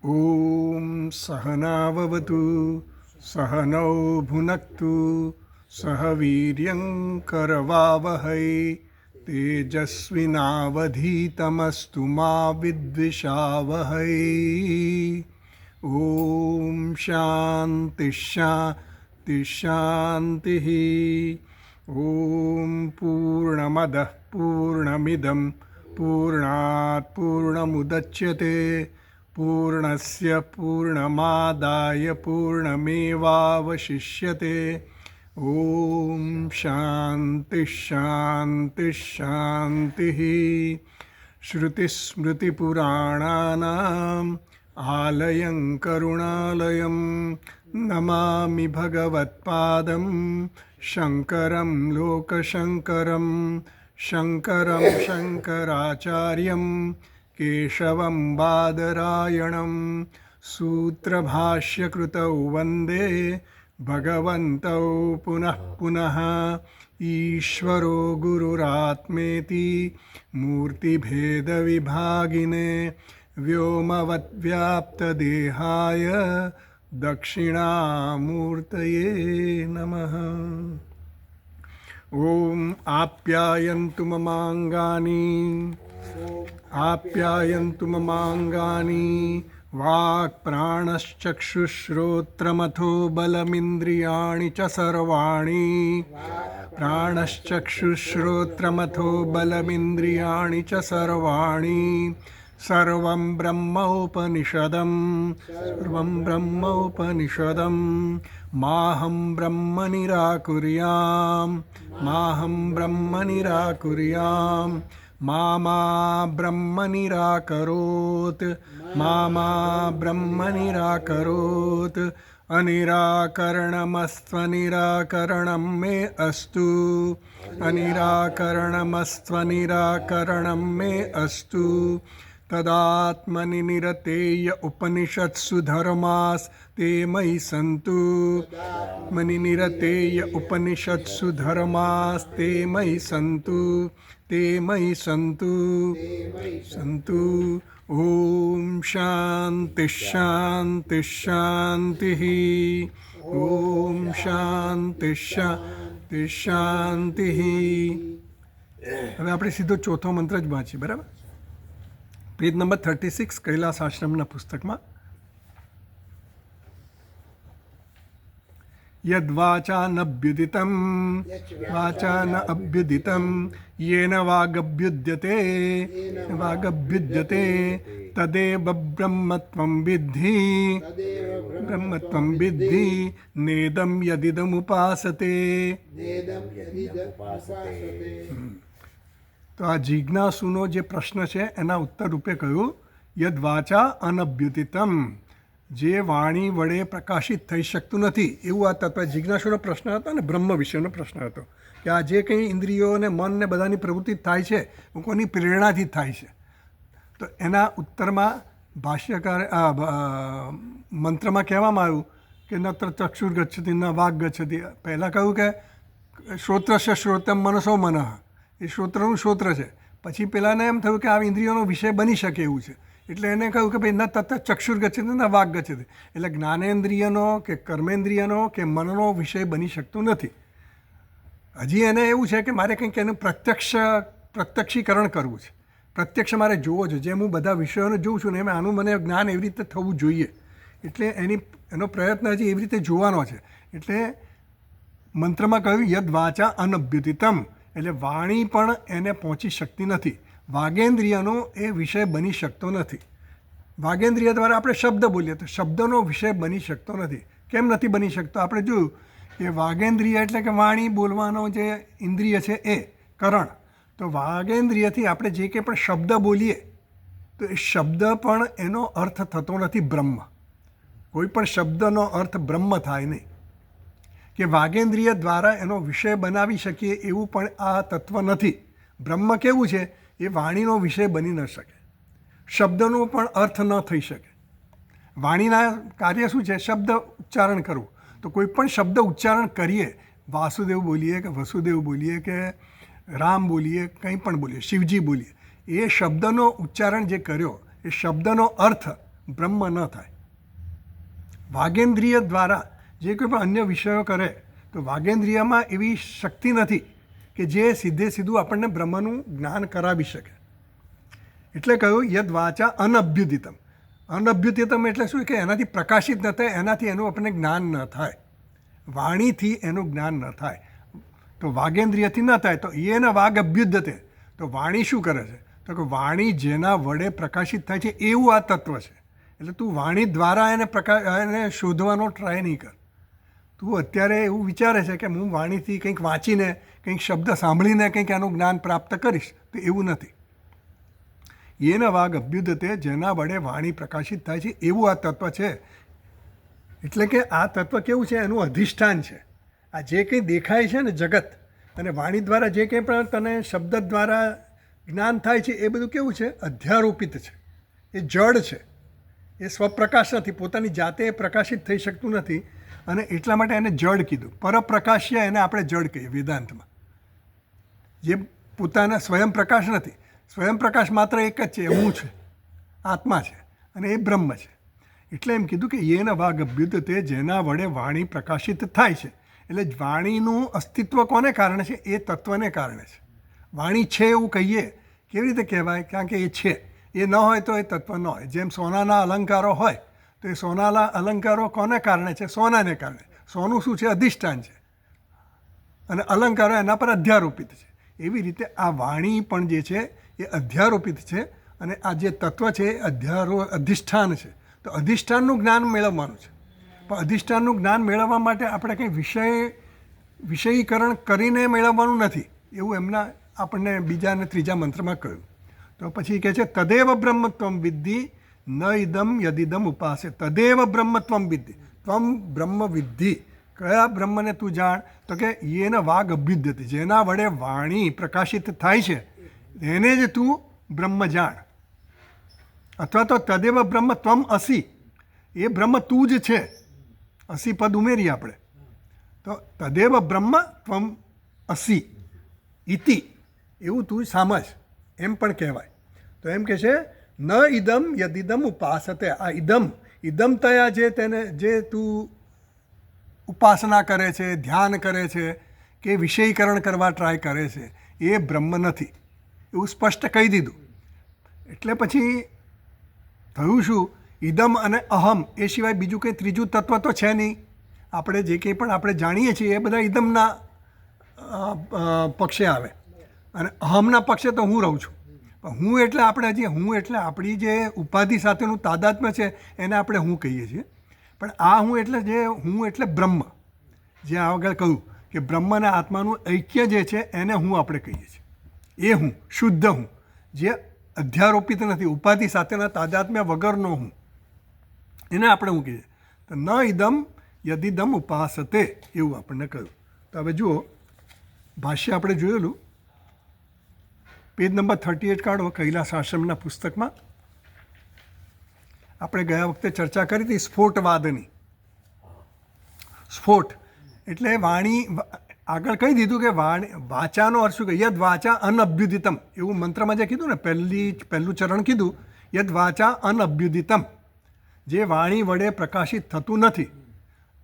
ॐ सहनाववतु सहनौ भुनक्तु सह वीर्यं करवावहै तेजस्विनावधीतमस्तु मा विद्विषावहै। ॐ शान्ति शान्ति शान्तिः। ॐ पूर्णमदः पूर्णमिदं पूर्णात् पूर्णमुदच्यते पूर्णस्य पूर्णमादाय पूर्णमेवावशिष्यते। ॐ शान्ति शान्ति शान्तिः। श्रुतिस्मृतिपुराणानाम् आलयं करुणालयं नमामि भगवत्पादं शङ्करं लोकशङ्करं शङ्करं शङ्कराचार्यं केशवं बादरायणं सूत्रभाष्यकृतौ वन्दे भगवन्तौ पुनः पुनः। ईश्वरो गुरुरात्मेति मूर्तिभेदविभागिने व्योमवद्व्याप्तदेहाय दक्षिणामूर्तये नमः। ॐ आप्यायन्तु ममाङ्गानि आप्यायन्तु ममाङ्गानि वाक्प्राणश्चक्षुश्रोत्रमथो बलमिन्द्रियाणि च सर्वाणि प्राणश्चक्षुश्रोत्रमथो बलमिन्द्रियाणि च सर्वाणि सर्वं ब्रह्मोपनिषदं सर्वं ब्रह्मोपनिषदं माहं ब्रह्म निराकुर्यां माहं ब्रह्म निराकुर्यां मा ब्रह्म निराकरोत् मा ब्रह्म निराकरोत्। अनिराकरणमस्त्वनिराकरणं मे अस्तु अनिराकरणमस्त्वनिराकरणं मे अस्तु। तदात्मनि निरतेय उपनिषत्सु धर्मास्ते मयि सन्तु मनि निरतेय उपनिषत्सु धर्मास्ते मयि सन्तु ते मयि सन्तु सन्तु। ॐ शान्ति शान्ति शान्तिः। ॐ शान्ति शान्ति शान्तिः। હવે આપણે સીધો ચોથો મંત્ર જ વાંચીએ, બરાબર? પેજ નંબર 36 કૈલાસ આશ્રમના પુસ્તકમાં यद्वाचानभ्युदितं वाचान अभ्युदितं येन वागभ्युद्यते तदेव ब्रह्मत्वं विद्धि नेदं यदिदमुपासते। તો આ જિજ્ઞાસુનો જે પ્રશ્ન છે એના ઉત્તર રૂપે કહ્યું યદ્વાચા અનભ્યુદિતમ, જે વાણી વડે પ્રકાશિત થઈ શકતું નથી એવું આ તત્વ. જિજ્ઞાસુનો પ્રશ્ન હતો ને બ્રહ્મ વિષયનો પ્રશ્ન હતો કે આ જે કંઈ ઇન્દ્રિયો અને મન ને બધાની પ્રવૃત્તિ થાય છે કોની પ્રેરણાથી થાય છે. તો એના ઉત્તરમાં ભાષ્યકાર મંત્રમાં કહેવામાં આવ્યું કે નત્ર ચક્ષુર ગચ્છતિ ન વાગ ગચ્છતિ. પહેલાં કહ્યું કે શ્રોત્રસ્ય શ્રોતમ મનસો મનઃ, એ શ્રોત્રનું શ્રોત્ર છે. પછી પેલાને એમ થયું કે આ ઇન્દ્રિયોનો વિષય બની શકે એવું છે, એટલે એને કહ્યું કે ભાઈ ન તત્ ચક્ષુર ગચ્છતિ ન વાગ ગચ્છતિ, એટલે જ્ઞાનેન્દ્રિયનો કે કર્મેન્દ્રિયનો કે મનનો વિષય બની શકતું નથી. હજી એને એવું છે કે મારે કંઈક એનું પ્રત્યક્ષીકરણ કરવું છે, પ્રત્યક્ષ મારે જોવો છે. જેમ હું બધા વિષયોને જોઉં છું ને એમ આનું મને જ્ઞાન એવી રીતે થવું જોઈએ. એટલે એનો પ્રયત્ન હજી એવી રીતે જોવાનો છે. એટલે મંત્રમાં કહ્યું યદ વાચા અનભ્યુદિતમ, એટલે વાણી પણ એને પહોંચી શકતી નથી. વાગેન્દ્રિયનો એ વિષય બની શકતો નથી. વાગેન્દ્રિય દ્વારા આપણે શબ્દ બોલીએ તો શબ્દનો વિષય બની શકતો નથી. કેમ નથી બની શકતો? આપણે જોયું કે વાગેન્દ્રિય એટલે કે વાણી બોલવાનો જે ઇન્દ્રિય છે એ કરણ. તો વાગેન્દ્રિયથી આપણે જે કંઈ પણ શબ્દ બોલીએ તો એ શબ્દ પણ એનો અર્થ થતો નથી બ્રહ્મ. કોઈ પણ શબ્દનો અર્થ બ્રહ્મ થાય નહીં. કે વાગેન્દ્રિય દ્વારા એનો વિષય બનાવી શકીએ એવું પણ આ તત્વ નથી. બ્રહ્મ કેવું છે? એ વાણીનો વિષય બની ન શકે, શબ્દનો પણ અર્થ ન થઈ શકે. વાણીના કાર્ય શું છે? શબ્દ ઉચ્ચારણ કરવું. તો કોઈ પણ શબ્દ ઉચ્ચારણ કરીએ, વાસુદેવ બોલીએ કે વસુદેવ બોલીએ કે રામ બોલીએ, કંઈ પણ બોલીએ, શિવજી બોલીએ, એ શબ્દનો ઉચ્ચારણ જે કર્યો એ શબ્દનો અર્થ બ્રહ્મ ન થાય. વાગેન્દ્રિય દ્વારા જે કોઈ પણ અન્ય વિષયો કરે તો વાગેન્દ્રિયમાં એવી શક્તિ નથી કે જે સીધે સીધું આપણને બ્રહ્મનું જ્ઞાન કરાવી શકે. એટલે કહ્યું યદ વાચા અનભ્યુદિતમ. અનભ્યુદિતમ એટલે શું કે એનાથી પ્રકાશિત ન થાય, એનાથી એનું આપણને જ્ઞાન ન થાય, વાણીથી એનું જ્ઞાન ન થાય. તો વાગેન્દ્રિયથી ન થાય તો એને વાગ અભ્યુદ્યતે. તો વાણી શું કરે છે? તો કે વાણી જેના વડે પ્રકાશિત થાય છે એવું આ તત્વ છે. એટલે તું વાણી દ્વારા એને શોધવાનો ટ્રાય નહીં કર. તું અત્યારે એવું વિચારે છે કે હું વાણીથી કંઈક વાંચીને કંઈક શબ્દ સાંભળીને કંઈક એનું જ્ઞાન પ્રાપ્ત કરીશ, તો એવું નથી. એના વાગ અભ્યુદતે, જેના વડે વાણી પ્રકાશિત થાય છે એવું આ તત્વ છે. એટલે કે આ તત્વ કેવું છે? એનું અધિષ્ઠાન છે. આ જે કંઈ દેખાય છે ને જગત, અને વાણી દ્વારા જે કંઈ પણ તને શબ્દ દ્વારા જ્ઞાન થાય છે એ બધું કેવું છે? અધ્યારોપિત છે. એ જડ છે, એ સ્વપ્રકાશ નથી, પોતાની જાતે એ પ્રકાશિત થઈ શકતું નથી. અને એટલા માટે એને જડ કીધું. પરપ્રકાશ્ય એને આપણે જડ કહીએ વેદાંતમાં. જે પોતાના સ્વયં પ્રકાશ નથી. સ્વયં પ્રકાશ માત્ર એક જ છે, હું છે, આત્મા છે, અને એ બ્રહ્મ છે. એટલે એમ કીધું કે એના વાગ અભ્યુદતે, જેના વડે વાણી પ્રકાશિત થાય છે. એટલે વાણીનું અસ્તિત્વ કોને કારણે છે? એ તત્વને કારણે છે. વાણી છે એવું કહીએ કેવી રીતે કહેવાય? કારણ કે એ છે. એ ન હોય તો એ તત્વ ન હોય. જેમ સોનાના અલંકારો હોય તો એ સોનાના અલંકારો કોને કારણે છે? સોનાને કારણે. સોનું શું છે? અધિષ્ઠાન છે, અને અલંકારો એના પર અધ્યારોપિત છે. એવી રીતે આ વાણી પણ જે છે એ અધ્યારોપિત છે, અને આ જે તત્વ છે એ અધિષ્ઠાન છે. તો અધિષ્ઠાનનું જ્ઞાન મેળવવાનું છે. પણ અધિષ્ઠાનનું જ્ઞાન મેળવવા માટે આપણે કંઈ વિષયીકરણ કરીને મેળવવાનું નથી, એવું એમના આપણને બીજા અને ત્રીજા મંત્રમાં કહ્યું. તો પછી કહે છે તદેવ બ્રહ્મત્વમ વિદ્ધિ ન ઇદમ યદિદમ ઉપાસે. તદેવ બ્રહ્મત્વમ વિદ્ધિ, ત્વમ બ્રહ્મ વિદ્ધિ. કયા બ્રહ્મને તું જાણ? તો કે એને વાગ અભ્યુદ્યતે, જેના વડે વાણી પ્રકાશિત થાય છે એને જ તું બ્રહ્મ જાણ. અથવા તો તદેવ બ્રહ્મ ત્વમ અસી, એ બ્રહ્મ તું જ છે. અસી પદ ઉમેરીએ આપણે તો તદેવ બ્રહ્મ ત્વમ અસી ઇતિ, એવું તું સમજ, એમ પણ કહેવાય. તો એમ કહે છે ન ઇદમ યદિદમ ઉપાસતે. આ ઇદમ તયા જે તું ઉપાસના કરે છે, ધ્યાન કરે છે, કે વિષયીકરણ કરવા ટ્રાય કરે છે, એ બ્રહ્મ નથી, એવું સ્પષ્ટ કહી દીધું. એટલે પછી થયું શું? ઇદમ અને અહમ, એ સિવાય બીજું કંઈ ત્રીજું તત્વ તો છે નહીં. આપણે જે કંઈ પણ આપણે જાણીએ છીએ એ બધા ઇદમના પક્ષે આવે, અને અહમના પક્ષે તો હું રહું છું. પણ હું એટલે આપણે હજી હું એટલે આપણી જે ઉપાધિ સાથેનું તાદાત્મ્ય છે એને આપણે હું કહીએ છીએ. પણ આ હું એટલે બ્રહ્મ, જે આગળ કહ્યું કે બ્રહ્મ અને આત્માનું ઐક્ય જે છે એને હું આપણે કહીએ છીએ. એ હું શુદ્ધ હું, જે અધ્યારોપિત નથી, ઉપાધિ સાથેના તાદાત્મ્ય વગરનો હું, એને આપણે હું કહીએ. તો ન ઇદમ યદિદમ ઉપાસતે, એવું આપણને કહ્યું. તો હવે જુઓ, ભાષ્ય આપણે જોયેલું, પેજ નંબર 38 કાઢો કૈલાસ આશ્રમના પુસ્તકમાં. આપણે ગયા વખતે ચર્ચા કરી હતી સ્ફોટવાદની. સ્ફોટ એટલે વાણી. આગળ કહી દીધું કે વાચાનો અર્થ શું? કે યદ વાચા અનભ્યુદિતમ, એવું મંત્રમાં જે કીધું ને, પહેલું ચરણ કીધું યદ વાચા અનભ્યુદિતમ, જે વાણી વડે પ્રકાશિત થતું નથી.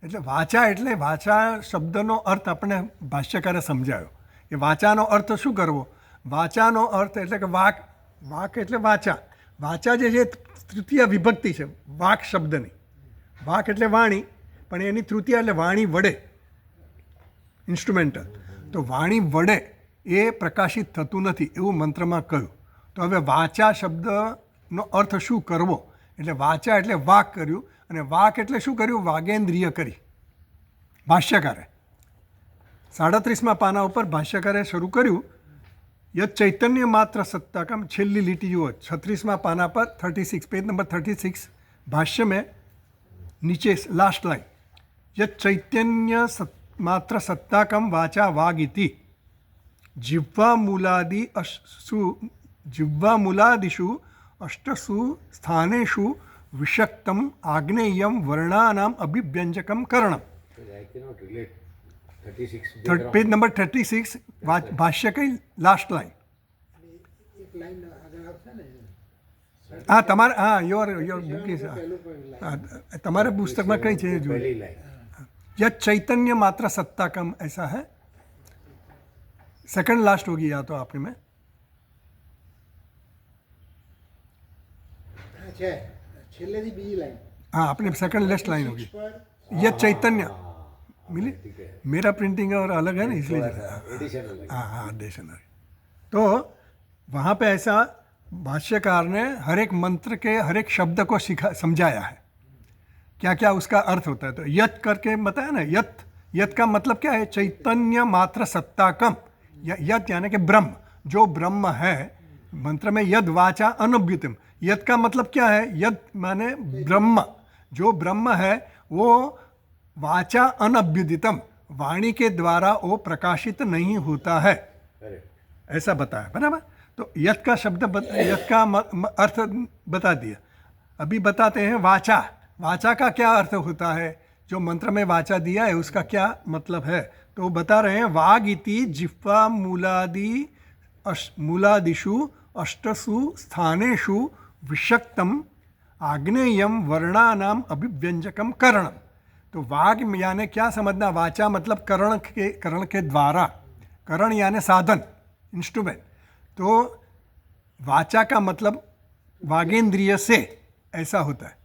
એટલે વાચા એટલે વાચા શબ્દનો અર્થ આપણે ભાષ્યકારે સમજાયો કે વાચાનો અર્થ શું કરવો. વાચાનો અર્થ એટલે કે વાક એટલે વાચા. વાચા જે છે તૃતીય વિભક્તિ છે વાક શબ્દની. વાક એટલે વાણી, પણ એની તૃતીય એટલે વાણી વડે, ઇન્સ્ટ્રુમેન્ટલ. તો વાણી વડે એ પ્રકાશિત થતું નથી એવું મંત્રમાં કહ્યું. તો હવે વાચા શબ્દનો અર્થ શું કરવો? એટલે વાચા એટલે વાક કર્યું, અને વાક એટલે શું કર્યું? વાગેન્દ્રિય કરી. ભાષ્યકારે 37મા પાના ઉપર ભાષ્યકારે શરૂ કર્યું યદ ચૈતન્ય માત્ર સત્તાકમ. છેલ્લી લીટી જુઓ 36મા પાના પર 36, પેજ નંબર 36, ભાષ્ય में नीचे लास्ट लाइन यद चैतन्य मात्र सत्ताकम वाचा वागिति जिह्वा मूलादिषु अष्टसु स्थानेषु विषक्तम आग्नेयम वर्णानाम अभिव्यंजकम करणम. पेज नंबर 36 भाष्य कई लास्ट लाइन. હા તમારે યોર બુક ઇઝ તમારે પુસ્તકમાં કઈ છે पहली જોઈએ लाइन यह चैतन्य मात्र सत्ता कम ऐसा है सेकंड लास्ट होगी या तो आपने में હા છે છેલ્લેથી બીજી લાઈન हाँ आपने सेकंड लास्ट लाइन होगी પર यह चैतन्य मिली ठीक है मेरा प्रिंटिंग और अलग है ना इसलिए एडिशन अलग हाँ हाँ डिक्शनरी तो वहाँ पे ऐसा भाष्यकार ने हर एक मंत्र के हर एक शब्द को समझाया है क्या क्या उसका अर्थ होता है। तो यत करके बताया ना, यत यत का मतलब क्या है? चैतन्य मात्र सत्ता कम। यत यानी कि ब्रह्म, जो ब्रह्म है। मंत्र में यद वाचा अनभ्युतम, यत का मतलब क्या है? यद माने ब्रह्म, जो ब्रह्म है वो वाचा अनभ्युदितम, वाणी के द्वारा वो प्रकाशित नहीं होता है, करेक्ट ऐसा बताया। बराबर। तो यत का शब्द यत का अर्थ बता दिया। अभी बताते हैं वाचा। वाचा का क्या अर्थ होता है? जो मंत्र में वाचा दिया है उसका क्या मतलब है? तो बता रहे हैं वाग इति जिह्वा मूलादिषु अष्टसु स्थानेषु विषक्तम आग्नेयम वर्णानाम अभिव्यंजकम करणम। तो वाग यानी क्या समझना? वाचा मतलब करण के द्वारा, करण यानी साधन, इंस्ट्रूमेंट। तो वाचा का मतलब वागेंद्रिय से, ऐसा होता है।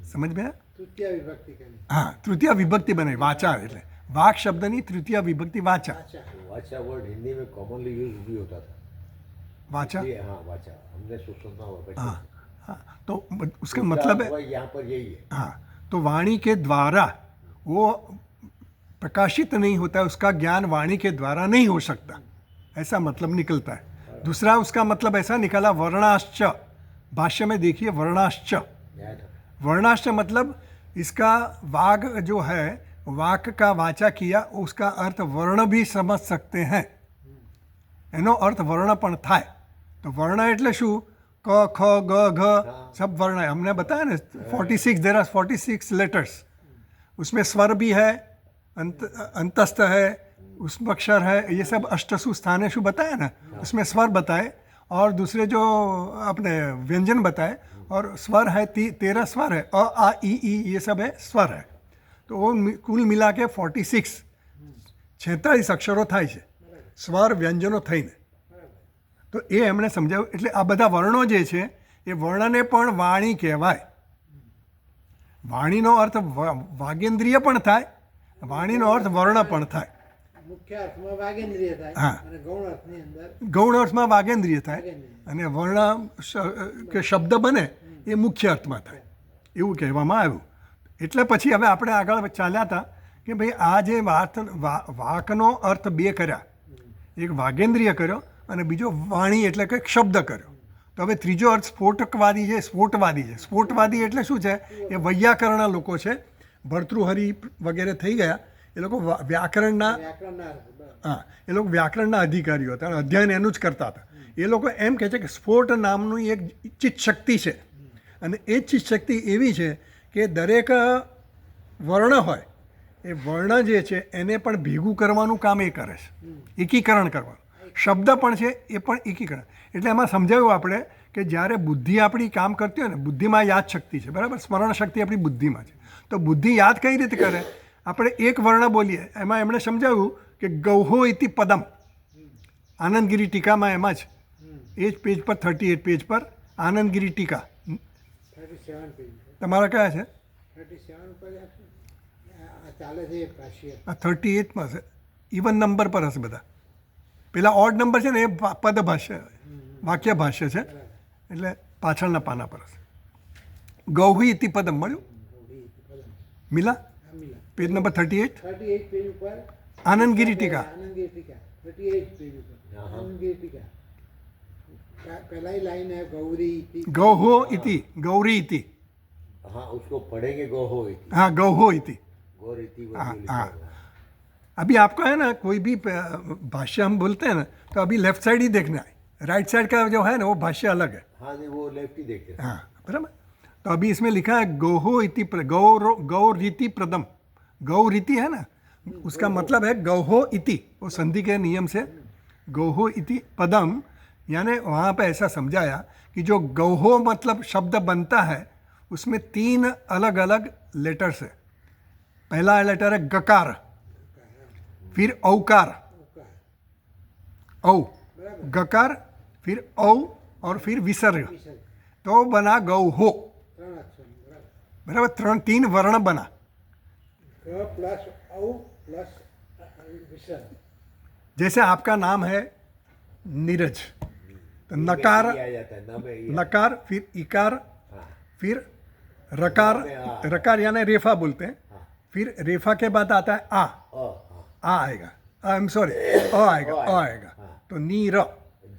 समझ में आया? તૃતીય વિભક્તિ કરી हाँ, तृतीय विभक्ति बने वाचा એટલે वाक शब्दनी तृतीय विभक्ति वाचा। વાચા वाचा वर्ड हिंदी में कॉमनली यूज भी होता था। वाचा ये हाँ वाचा हमने सुना हुआ बचपन हाँ से। हाँ, तो उसका उसका मतलब है अर्थ यहाँ पर यही है। हाँ, तो वाणी के द्वारा वो प्रकाशित नहीं होता है, उसका ज्ञान वाणी के द्वारा नहीं हो सकता, ऐसा मतलब निकलता है। दूसरा उसका मतलब ऐसा निकला वर्णाश्च, भाष्य में देखिए वर्णाश्च। यहाँ था। वर्णाश्च मतलब इसका वाग जो है, वाक का वाचा किया, उसका अर्थ वर्ण भी समझ सकते हैं, એનો અર્થ વર્ણ પણ થાય। તો વર્ણ એટલે શું? ક ખ ગ ઘ सब वर्ण है। हमने बताया ना 46, देर आर 46 लेटर्स। उसमें स्वर भी है, अंतस्थ है, उष्मक्षर है, ये सब अष्टसु स्थानेषु बताया ना। उसमें स्वर बताए और दूसरे जो अपने व्यंजन बताए, और स्वर है 13 स्वर है, अ आ ई ये सब है स्वर है। तो वो कुल मिला के 46 અક્ષરો થાય છે, સ્વર વ્યંજનો થઈને। તો એ એમણે સમજાવ્યું। એટલે આ બધા વર્ણો જે છે એ વર્ણને પણ વાણી કહેવાય। વાણીનો અર્થ વાગેન્દ્રિય પણ થાય, વાણીનો અર્થ વર્ણ પણ થાય। મુખ્ય અર્થમાં વાગેન્દ્રિય થાય હા। અને ગૌણ અર્થની અંદર ગૌણ અર્થમાં વાગેન્દ્રિય થાય અને વર્ણ કે શબ્દ બને એ મુખ્ય અર્થમાં થાય, એવું કહેવામાં આવ્યું। એટલે પછી હવે આપણે આગળ ચાલ્યા હતા કે ભાઈ આ જે વાકનો અર્થ બે કર્યા, એક વાગેન્દ્રિય કર્યો અને બીજો વાણી એટલે કે શબ્દ કર્યો। તો હવે ત્રીજો અર્થ સ્ફોટકવાદી છે, સ્ફોટવાદી છે। સ્ફોટવાદી એટલે શું છે? એ વૈયાકરણ લોકો છે, ભર્તૃહરિ વગેરે થઈ ગયા, એ લોકો વ્યાકરણના વ્યાકરણના અર્થ બરાબર. હા, એ લોકો વ્યાકરણના અધિકારીઓ હતા અને અધ્યયન એનું જ કરતા હતા। એ લોકો એમ કહે છે કે સ્ફોટ નામનું એક ચિત્ત શક્તિ છે, અને એ ચિત્ત શક્તિ એવી છે કે દરેક વર્ણ હોય એ વર્ણ જે છે એને પણ ભેગું કરવાનું કામ એ કરે છે, એકીકરણ કરવાનું। શબ્દ પણ છે એ પણ એકીકરણ। એટલે એમાં સમજાવ્યું આપણે કે જ્યારે બુદ્ધિ આપણી કામ કરતી હોય ને, બુદ્ધિમાં યાદ શક્તિ છે, બરાબર? સ્મરણ શક્તિ આપણી બુદ્ધિમાં છે। તો બુદ્ધિ યાદ કઈ રીતે કરે? આપણે એક વર્ણ બોલીએ, એમાં એમણે સમજાવ્યું કે ગૌહો ઇતિ પદમ, આનંદગીરી ટીકામાં એમાં જ એ જ પેજ પર 38 પેજ પર આનંદગીરી ટીકા 37 પેજ તમારા કયા છે? 37 પર આપશો? આ ચાલે છે એ ભાષ્ય આ 38માં છે, ઇવન નંબર પર હશે બધા। પેલા ઓડ નંબર છે ને એ પદ ભાષ્ય, વાક્ય ભાષ્ય છે, એટલે પાછળના પાના પર હશે। ગૌહી ઇતિ પદમ મળ્યું? મિલા? આ મિલા પેજ નંબર 38 38 પેજ ઉપર આનંદગીરી ટીકા। આનંદગીરી ટીકા 38 પેજ ઉપર આનંદગીરી ટીકા पहला ही लाइन है गौरी इति गौहो इति, गौरी इति, हाँ उसको पढ़ेंगे गोहो इति, हाँ गौहो इति। गौर इति वो हाँ, जो लिखा हाँ। हुआ है। अभी आपका है ना कोई भी भाष्य हम बोलते हैं ना, तो अभी लेफ्ट साइड ही देखना है, राइट साइड का जो है ना वो भाष्य अलग है। हाँ नहीं वो लेफ्ट ही देखते हैं। हाँ बराबर। तो अभी इसमें लिखा है गौहो इति गौरीति प्रदम। गौरीति है ना, उसका मतलब है गौहो इति, वो संधि के नियम से गौहो इति पदम यानी वहाँ पे ऐसा समझाया कि जो गौहो मतलब शब्द बनता है उसमें 3 अलग अलग लेटर्स है। पहला लेटर है गकार, फिर औकार, औ, गकार, फिर औ और फिर विसर्ग, तो बना गौहो। 3 અક્ષર बराबर, બરાબર 3 वर्ण बना। ગ પ્લસ ઔ પ્લસ વિસર્ગ जैसे आपका नाम है नीरज, तो नकार, आ जाता है न में ये नकार, फिर इकार, हाँ फिर रकार, रकार यानी रेफा बोलते हैं, हाँ फिर रेफा के बाद आता है आ, हाँ आ आएगा, आई एम सॉरी, अ आएगा, अ आएगा, तो नीर,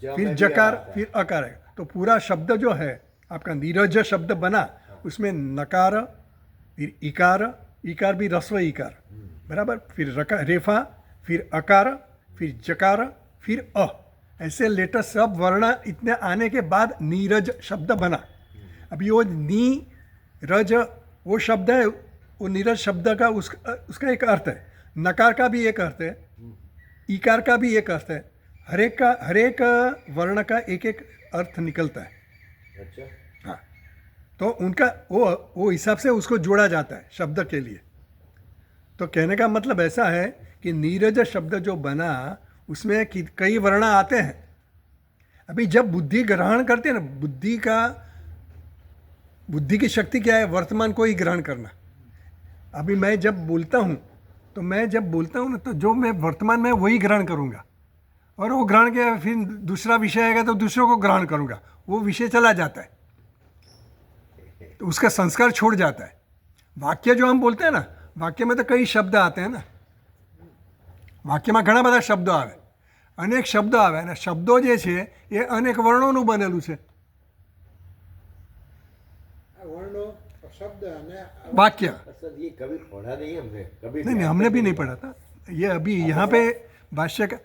फिर जकार, फिर अकार आएगा। तो पूरा शब्द जो है आपका नीरज शब्द बना, उसमें नकार, फिर इकार, इकार भी रस्व इकार, बराबर, फिर रका रेफा, फिर अकार, फिर जकार, फिर अ, ऐसे लेटर सब वर्ण इतने आने के बाद नीरज शब्द बना। अभी वो नीरज वो शब्द है, वो नीरज शब्द का उसका एक अर्थ है, नकार का भी एक अर्थ है, इकार का भी एक अर्थ है, हर एक वर्ण का एक एक अर्थ निकलता है। अच्छा हाँ, तो उनका वो हिसाब से उसको जोड़ा जाता है शब्द के लिए। तो कहने का मतलब ऐसा है कि नीरज शब्द जो बना उसमें कई वर्ण आते हैं। अभी जब बुद्धि ग्रहण करते हैं ना, बुद्धि की शक्ति क्या है? वर्तमान को ही ग्रहण करना। अभी मैं जब बोलता हूँ ना, तो जो मैं वर्तमान में वही ग्रहण करूँगा, और वो ग्रहण के फिर दूसरा विषय आएगा तो दूसरों को ग्रहण करूँगा, वो विषय चला जाता है, तो उसका संस्कार छोड़ जाता है। वाक्य जो हम बोलते हैं ना, वाक्य में तो कई शब्द आते हैं ना, वाक्य में घણા બધા શબ્દો આવે, અનેક શબ્દો આવે, અને શબ્દો જે છે એ અનેક વર્ણોનું બનેલું છે આ વર્ણો શબ્દ અને वाक्य। सर ये कभी पढ़ा नहीं हमने कभी नहीं, हमने भी नहीं पढ़ा था ये। अभी यहाँ पे भाष्य का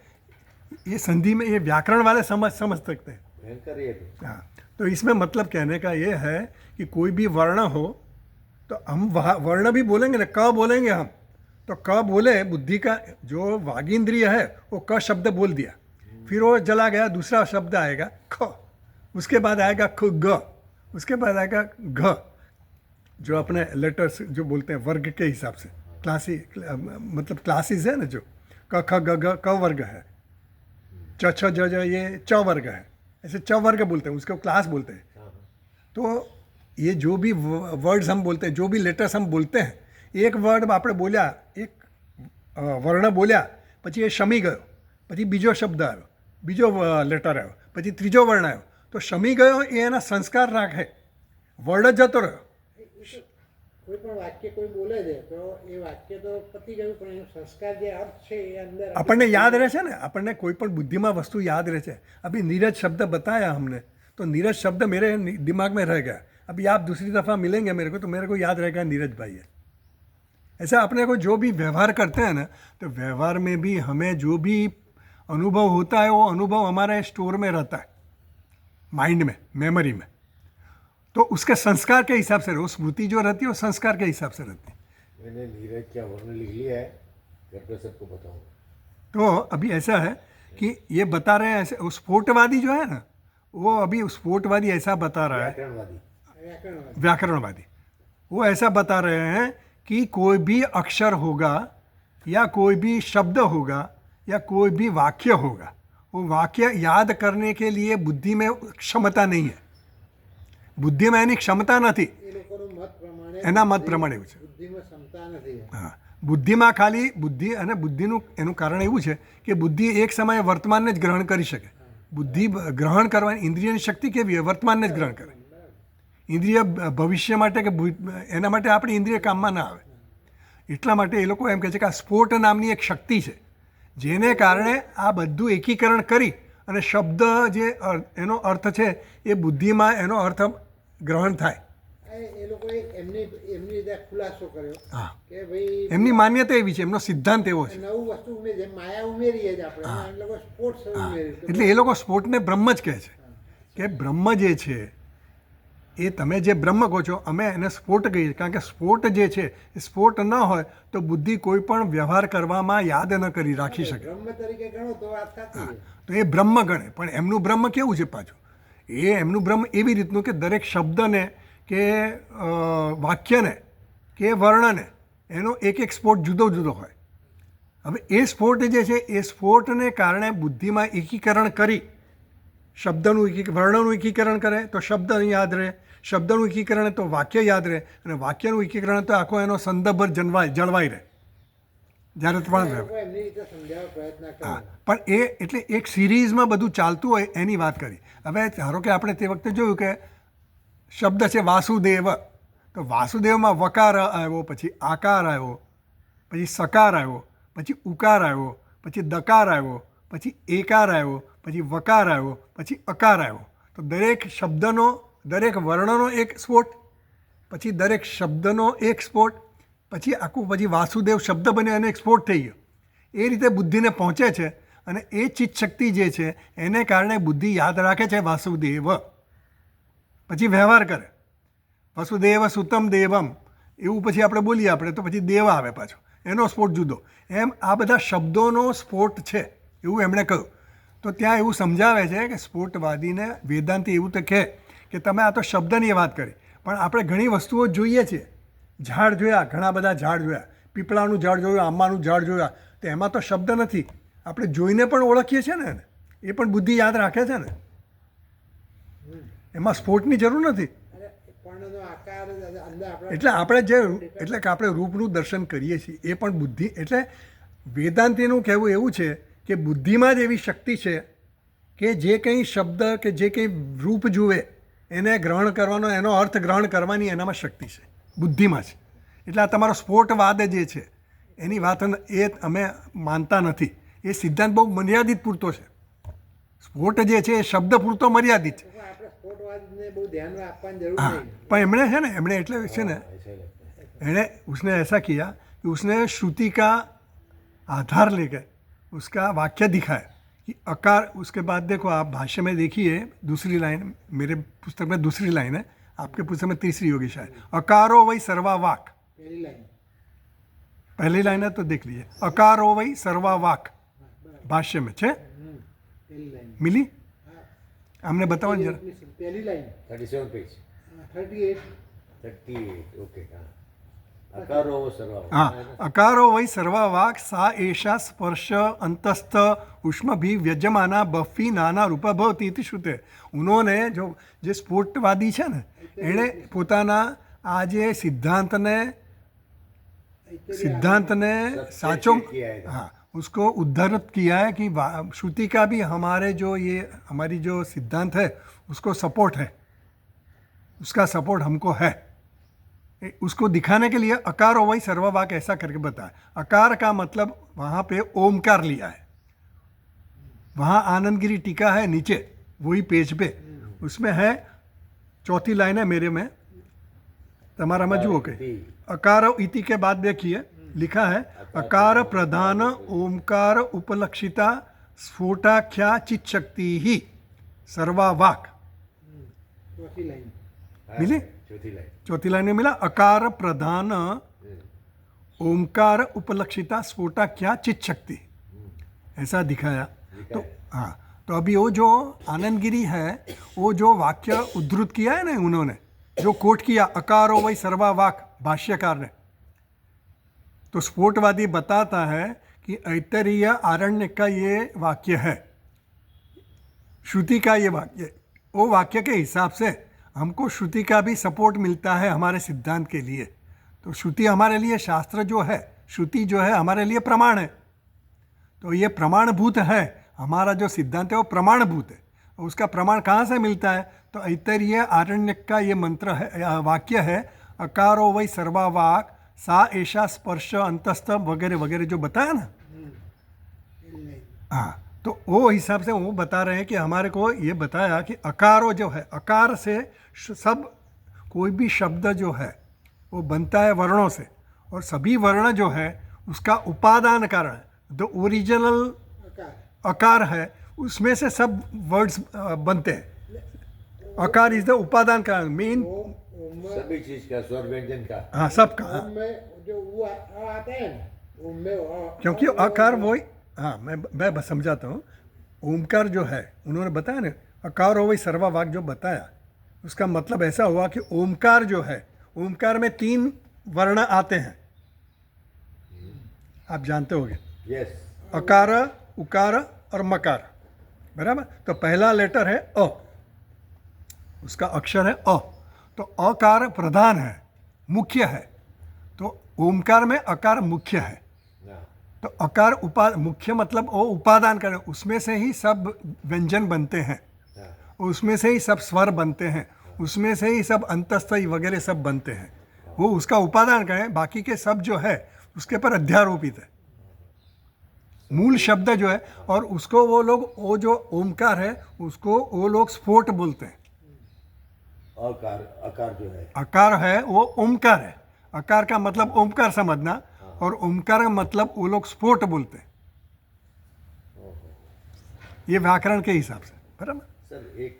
ये संधि में ये व्याकरण वाले समझ सकते हैं। भयंकर ये तो हाँ, तो इसमें मतलब कहने का ये है कि कोई भी वर्ण हो तो हम वर्ण भी बोलेंगे ना, क बोलेंगे हम, तो क बोले, बुद्धि का जो वागींद्रिय है वो क शब्द बोल दिया, फिर वो चला गया, दूसरा शब्द आएगा ख, उसके बाद आएगा ख ग, उसके बाद आएगा घ, जो अपने लेटर्स जो बोलते हैं वर्ग के हिसाब से, मतलब क्लासेस है ना, जो क ख ग घ क वर्ग है, च छ ज ज ये च वर्ग है, ऐसे च वर्ग बोलते हैं, उसको क्लास बोलते हैं। तो ये जो भी वर्ड्स हम बोलते हैं, जो भी लेटर्स हम बोलते हैं, एक वर्ड આપણે બોલ્યા, એક વર્ણ બોલ્યા, પછી એ શમી ગયો, પછી બીજો શબ્દ આવ્યો, બીજો લેટર આવ્યો, પછી ત્રીજો વર્ણ આવ્યો, તો શમી ગયો એ એના સંસ્કાર રાખે, વર્ડ જ જતો રહ્યો। કોઈ પણ વાક્ય કોઈ બોલે છે તો એ વાક્ય તો પતી ગયું, પણ એનો સંસ્કાર જે અર્થ છે એ અંદર આપણને યાદ રહે છે ને, આપણને કોઈ પણ બુદ્ધિમાં વસ્તુ યાદ રહે છે। अभी नीरज शब्द बताया हमने, तो नीरज शब्द मेरे दिमाग में रह गया। अभी आप दूसरी दफ़ा मिलेंगे मेरे को, तो मेरे को याद रहेगा नीरज भाई है। ऐसा अपने को जो भी व्यवहार करते हैं ना, तो व्यवहार में भी हमें जो भी अनुभव होता है वो अनुभव हमारे स्टोर में रहता है, माइंड में, मेमोरी में। तो उसके संस्कार के हिसाब से, वो स्मृति जो रहती है वो संस्कार के हिसाब से रहती है। मैंने नीरज क्या वर्ण लिख लिया है, घर पे सबको बताऊंगा। तो अभी ऐसा है कि ये बता रहे हैं ऐसे, वो स्फोटवादी जो है ना, वो अभी स्फोटवादी ऐसा बता रहा है, વ્યાકરણવાદી व्याकरणवादी, वो ऐसा बता रहे हैं कि कोई भी अक्षर होगा या कोई भी शब्द होगा या कोई भी वाक्य होगा, वो वाक्य याद करने के लिए बुद्धि में क्षमता नहीं है, बुद्धि में એની ક્ષમતા નથી, એ લોકોનું મત પ્રમાણે એના મત પ્રમાણે એવું છે। બુદ્ધિમાં ક્ષમતા નથી। હા, બુદ્ધિમાં ખાલી બુદ્ધિ, અને બુદ્ધિનું એનું કારણ એવું છે કે બુદ્ધિ એક સમયે વર્તમાનને જ ગ્રહણ કરી શકે। બુદ્ધિ ગ્રહણ કરવાની ઇન્દ્રિયની શક્તિ કેવી હોય? વર્તમાનને જ ગ્રહણ કરે। ઇન્દ્રિય ભવિષ્ય માટે કે એના માટે આપણી ઇન્દ્રિય કામમાં ના આવે। એટલા માટે એ લોકો એમ કહે છે કે આ સ્ફોટ નામની એક શક્તિ છે, જેને કારણે આ બધું એકીકરણ કરી અને શબ્દ જે એનો અર્થ છે એ બુદ્ધિમાં એનો અર્થ ગ્રહણ થાય। એ લોકોએ એમની રીતે ખુલાસો કર્યો હા, કે ભાઈ એમની માન્યતા એવી છે, એમનો સિદ્ધાંત એવો છે। નવું વસ્તુ ઉમેરી, જેમ માયા ઉમેરીએ જ આપણે, એમાં એ લોકો સ્પોર્ટ્સ ઉમેરી, એટલે એ લોકો સ્ફોટને બ્રહ્મ જ કહે છે, કે બ્રહ્મ જે છે એ તમે જે બ્રહ્મ કહો છો અમે એને સ્ફોટ કહીએ, કારણ કે સ્ફોટ જે છે એ સ્ફોટ ન હોય તો બુદ્ધિ કોઈ પણ વ્યવહાર કરવામાં યાદ ન કરી રાખી શકે. બ્રહ્મ તરીકે ગણો તો વાત સાચી છે. તો એ બ્રહ્મ ગણે, પણ એમનું બ્રહ્મ કેવું છે પાછું? એમનું બ્રહ્મ એવી રીતનું કે દરેક શબ્દને કે વાક્યને કે વર્ણને એનો એક એક સ્ફોટ જુદો જુદો હોય. હવે એ સ્ફોટ જે છે એ સ્ફોટને કારણે બુદ્ધિમાં એકીકરણ કરી શબ્દનું વર્ણનું એકીકરણ કરે તો શબ્દ યાદ રહે, શબ્દનું એકીકરણ તો વાક્ય યાદ રહે, અને વાક્યનું એકીકરણ તો આખો એનો સંદર્ભ જળવાઈ રહે જ્યારે પણ લોકો એમની રીતે સમજાવવા પ્રયત્ન કરે. હા, પણ એ એટલે એક સિરીઝમાં બધું ચાલતું હોય એની વાત કરી. હવે ધારો કે આપણે તે વખતે જોયું કે શબ્દ છે વાસુદેવ, તો વાસુદેવમાં વકાર આવ્યો, પછી આકાર આવ્યો, પછી સકાર આવ્યો, પછી ઉકાર આવ્યો, પછી દકાર આવ્યો, પછી એકાર આવ્યો, પછી વકાર આવ્યો, પછી અકાર આવ્યો. તો દરેક શબ્દનો દરેક વર્ણનો એક સ્ફોટ, પછી દરેક શબ્દનો એક સ્ફોટ, પછી આખું પછી વાસુદેવ શબ્દ બન્યો અને એક સ્ફોટ થઈ ગયો. એ રીતે બુદ્ધિને પહોંચે છે, અને એ ચિત્ત શક્તિ જે છે એને કારણે બુદ્ધિ યાદ રાખે છે વાસુદેવ, પછી વ્યવહાર કરે વસુદેવ સુતમ દેવમ એવું પછી આપણે બોલીએ આપણે તો પછી દેવ આવે પાછો, એનો સ્ફોટ જુદો. એમ આ બધા શબ્દોનો સ્ફોટ છે એવું એમણે કહ્યું. તો ત્યાં એવું સમજાવે છે કે સ્ફોટવાદીને વેદાંતિ એવું તો કહે કે તમે આ તો શબ્દની વાત કરી, પણ આપણે ઘણી વસ્તુઓ જોઈએ છીએ. ઝાડ જોયા, ઘણા બધા ઝાડ જોયા, પીપળાનું ઝાડ જોયું, આંબાનું ઝાડ જોયા, તો એમાં તો શબ્દ નથી, આપણે જોઈને પણ ઓળખીએ છીએ ને એને, એ પણ બુદ્ધિ યાદ રાખે છે ને, એમાં સ્ફોટની જરૂર નથી. પર્ણનો આકાર અંદર આપણે એટલે આપણે એટલે કે આપણે રૂપનું દર્શન કરીએ છીએ એ પણ બુદ્ધિ. એટલે વેદાંતિનું કહેવું એવું છે કે બુદ્ધિમાં જ એવી શક્તિ છે કે જે કંઈ શબ્દ કે જે કંઈ રૂપ જુએ એને ગ્રહણ કરવાનો, એનો અર્થ ગ્રહણ કરવાની એનામાં શક્તિ છે, બુદ્ધિમાં છે. એટલે આ તમારો સ્ફોટવાદ જે છે એની વાત એ અમે માનતા નથી. એ સિદ્ધાંત બહુ મર્યાદિત પૂરતો છે. સ્ફોટ જે છે એ શબ્દ પૂરતો મર્યાદિત છે. આપણે સ્ફોટવાદને બહુ ધ્યાન આપવાની જરૂર हाँ, નહીં. पर एमने है ना, एमने એટલે છે ને एने उसने ऐसा किया कि उसने श्रुति का आधार लेकर उसका वाक्य दिखाया कि अकार. उसके बाद देखो आप भाष्य में देखिए दूसरी लाइन, मेरे पुस्तक में दूसरी लाइन है, आपके पुस्तक में तीसरी होगी शायद. अकारो वही सर्वा वाक, પહેલી લાઈન पहली लाइन है तो देख लीजिए. अकारो वही सर्वा वाक भाष्य में છે, પહેલી લાઈન मिली हमने बताओ जरा. પહેલી લાઈન 37 पेज 38 38 ओके हाँ अकारो सर्वा हाँ, अकारो वही सर्वावाक सा एषा स्पर्श अंतस्थ उष्म भी व्यजमाना बफी नाना रूपा भवती इति श्रुते. उन्होंने जो स्फोटवादी છે ने એણે પોતાના આ જે सिद्धांत ने साचो हाँ उसको उद्धृत किया है कि श्रुति का भी हमारे जो ये हमारी जो सिद्धांत है उसको सपोर्ट है, उसका सपोर्ट हमको है. उसको दिखाने के लिए अकार वही सर्ववाक ऐसा करके बताया. अकार का मतलब वहाँ पे ओमकार लिया है. वहाँ आनंदगिरी टीका है नीचे वही पेज पे, उसमें है चौथी लाइन है मेरे में, तुम्हारा में जुओ के अकार इति के बाद देखिए लिखा है अकार प्रधान ओमकार उपलक्षिता स्फोटाख्या चित शक्ति ही सर्वावाक. ચોથી લાઈન मिली चौथी लाइन चौथी लाइन में मिला अकार प्रधान ओमकार उपलक्षिता स्फोटाख्या चित शक्ति, ऐसा दिखाया. तो हाँ, तो अभी वो जो आनंदगिरी है वो जो वाक्य उद्धृत किया है ना उन्होंने, जो कोट किया अकारो वही सर्वावाक भाष्यकार ने, तो स्फोटवादी बताता है कि ऐतरीय आरण्य का ये वाक्य है, श्रुति का ये वाक्य, वो वाक्य के हिसाब से हमको श्रुति का भी सपोर्ट मिलता है हमारे सिद्धांत के लिए. तो श्रुति हमारे लिए शास्त्र जो है, श्रुति जो है हमारे लिए प्रमाण है. तो ये प्रमाणभूत है, हमारा जो सिद्धांत है वो प्रमाणभूत है. और उसका प्रमाण कहाँ से मिलता है? तो ऐतरीय आरण्य का ये मंत्र है, वाक्य है अकारो वही सर्वावाक सा ऐसा स्पर्श अंतस्थ वगैरह वगैरह जो बताया ना. हाँ, तो वो हिसाब से वो बता रहे हैं कि हमारे को ये बताया कि अकारो जो है, अकार से सब कोई भी शब्द जो है वो बनता है वर्णों से, और सभी वर्ण जो है उसका उपादान कारण जो ओरिजिनल અકાર अकार है उसमें से सब वर्ड्स बनते हैं. अकार इज द उपादान कारण मेन। ओम ओम में सभी चीज का स्वर व्यंजन का हाँ सबका, हाँ। ओम में जो वो आता है ना, ओम में क्योंकि अकार वही, हाँ मैं बस समझाता हूँ। ओमकार जो है उन्होंने बताया ना, अकार हो वही सर्वा वाक जो बताया, उसका मतलब ऐसा हुआ कि ओमकार जो है, ओमकार में 3 वर्ण आते हैं, आप जानते होंगे, यस अकार, उकार और मकार, बराबर। तो पहला लेटर है अ, उसका अक्षर है अ, तो अकार प्रधान है, मुख्य है। तो ओमकार में अकार मुख्य है, तो अकार मुख्य मतलब वो उपादान करे, उसमें से ही सब व्यंजन बनते हैं, उसमें से ही सब स्वर बनते हैं, उसमें से ही सब अंतस्थ वगैरह सब बनते हैं, वो उसका उपादान करें। बाकी के सब जो है उसके पर अध्यारोपित है, मूल शब्द जो है। और उसको वो लोग, वो जो ओमकार है उसको वो लोग स्फोट बोलते हैं। अकार अकार जो है अकार है वो ओमकार है, अकार का मतलब ओमकार समझना, और ओमकार का मतलब वो लोग स्फोट बोलते हैं, ये व्याकरण के हिसाब से, बराबर। सर एक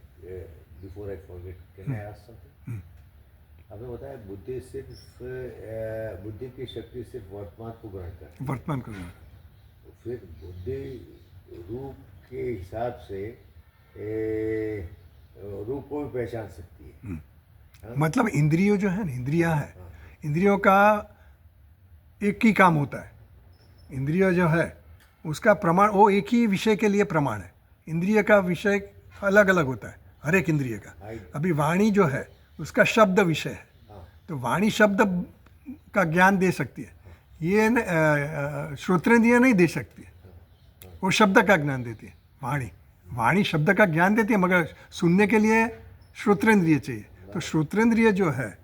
before I forget can I ask something. आपने बताया बुद्धि सिर्फ बुद्धि की शक्ति सिर्फ वर्तमान को ग्रहण करती है, वर्तमान को तो फिर बुद्धि रूप के हिसाब से रूप को भी पहचान सकती है। मतलब इंद्रियों जो है ना, इंद्रियां है, इंद्रियों का एक ही काम होता है। इंद्रिय जो है उसका प्रमाण वो एक ही विषय के लिए प्रमाण है, इंद्रिय का विषय अलग अलग होता है हर एक इंद्रिय का। अभी वाणी जो है उसका शब्द विषय है, तो वाणी शब्द का ज्ञान दे सकती है, ये श्रोत्रेंद्रिय नहीं दे सकती है, वो शब्द का ज्ञान देती है। वाणी शब्द का ज्ञान देती है, मगर सुनने के लिए श्रोत्रेंद्रिय चाहिए। तो श्रोत्रेंद्रिय जो है,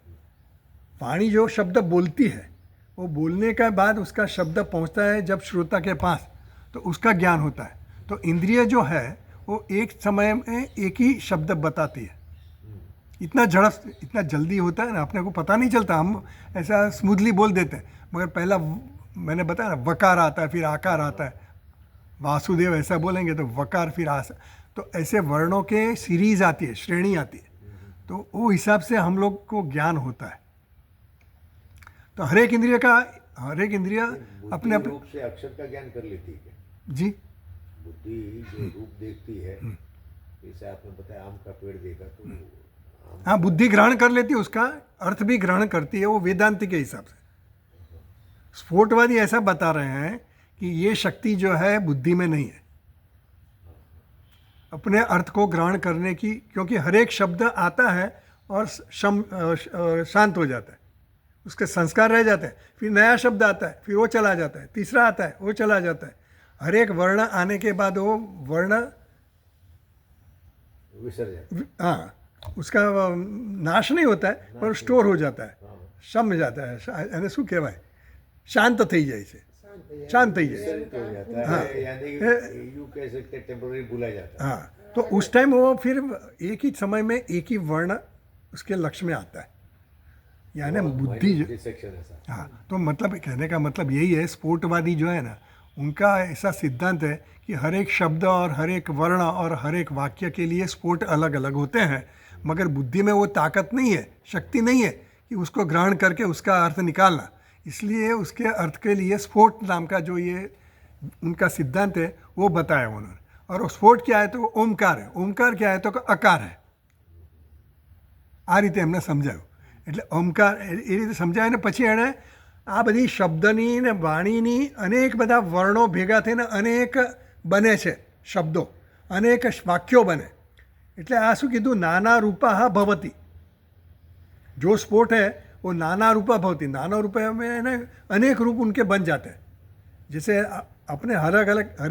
वाणी जो शब्द बोलती है, वो बोलने के बाद उसका शब्द पहुंचता है जब श्रोता के पास, तो उसका ज्ञान होता है। तो इंद्रिय जो है वो एक समय में एक ही शब्द बताती है, इतना झड़प, इतना जल्दी होता है ना, अपने को पता नहीं चलता, हम ऐसा स्मूथली बोल देते हैं। मगर पहला मैंने बताया ना, वकार आता है, फिर आकार आता है, वासुदेव ऐसा बोलेंगे तो वकार, फिर आस, तो ऐसे वर्णों के सीरीज आती है, श्रेणी आती है, तो वो हिसाब से हम लोग को ज्ञान होता है। तो हर एक इंद्रिय अपने अपने रूप से अक्षर का ज्ञान कर लेती है क्या? जी, बुद्धि जो रूप देखती है, जैसे आपने बताया आम का पेड़ देखा तो हाँ, बुद्धि ग्रहण कर लेती है, उसका अर्थ भी ग्रहण करती है, वो वेदांति के हिसाब से। स्फोटवादी ऐसा बता रहे हैं कि ये शक्ति जो है बुद्धि में नहीं है, अपने अर्थ को ग्रहण करने की, क्योंकि हर एक शब्द आता है और शांत हो जाता है, उसके संस्कार रह जाते हैं, फिर नया शब्द आता है, फिर वो चला जाता है, तीसरा आता है, वो चला जाता है। हर एक वर्ण आने के बाद वो वर्ण विसर्जन, हाँ, उसका नाश नहीं होता है पर स्टोर हो जाता है, सम जाता है, यानी શું કહેવાય, શાંત થઈ જાય છે, શાંત થઈ જાય। विसर्जित हो जाता है, यानी कि यूं कह सकते टेम्पररी भूला जाता है। हाँ, तो उस टाइम वो फिर एक ही समय में एक ही वर्ण उसके लक्ष्य में आता है, यानी बुद्धि जो, डिसेक्शन ऐसा। हाँ, तो मतलब कहने का मतलब यही है, स्फोटवादी जो है ना, उनका ऐसा सिद्धांत है कि हर एक शब्द और हर एक वर्ण और हर एक वाक्य के लिए स्फोट अलग अलग होते हैं, मगर बुद्धि में वो ताकत नहीं है, शक्ति नहीं है कि उसको ग्रहण करके उसका अर्थ निकालना। इसलिए उसके अर्थ के लिए स्फोट नाम का जो ये उनका सिद्धांत है वो बताया उन्होंने। और वो स्फोट क्या है तो ओमकार है, ओमकार क्या है तो अकार है। આ રીતે એમને સમજાયું, એટલે ઓમકાર એ રીતે સમજાય ને પછી એણે આ બધી શબ્દની ને વાણીની અનેક બધા વર્ણો ભેગા થઈને અનેક બને છે શબ્દો, અનેક વાક્યો બને, એટલે આ શું કીધું, નાના રૂપા ભવતી, जो स्फोट है वो नाना रूपा भवती, नाना रूपा में ना अनेक रूप उनके बन जाते हैं। जैसे अपने हर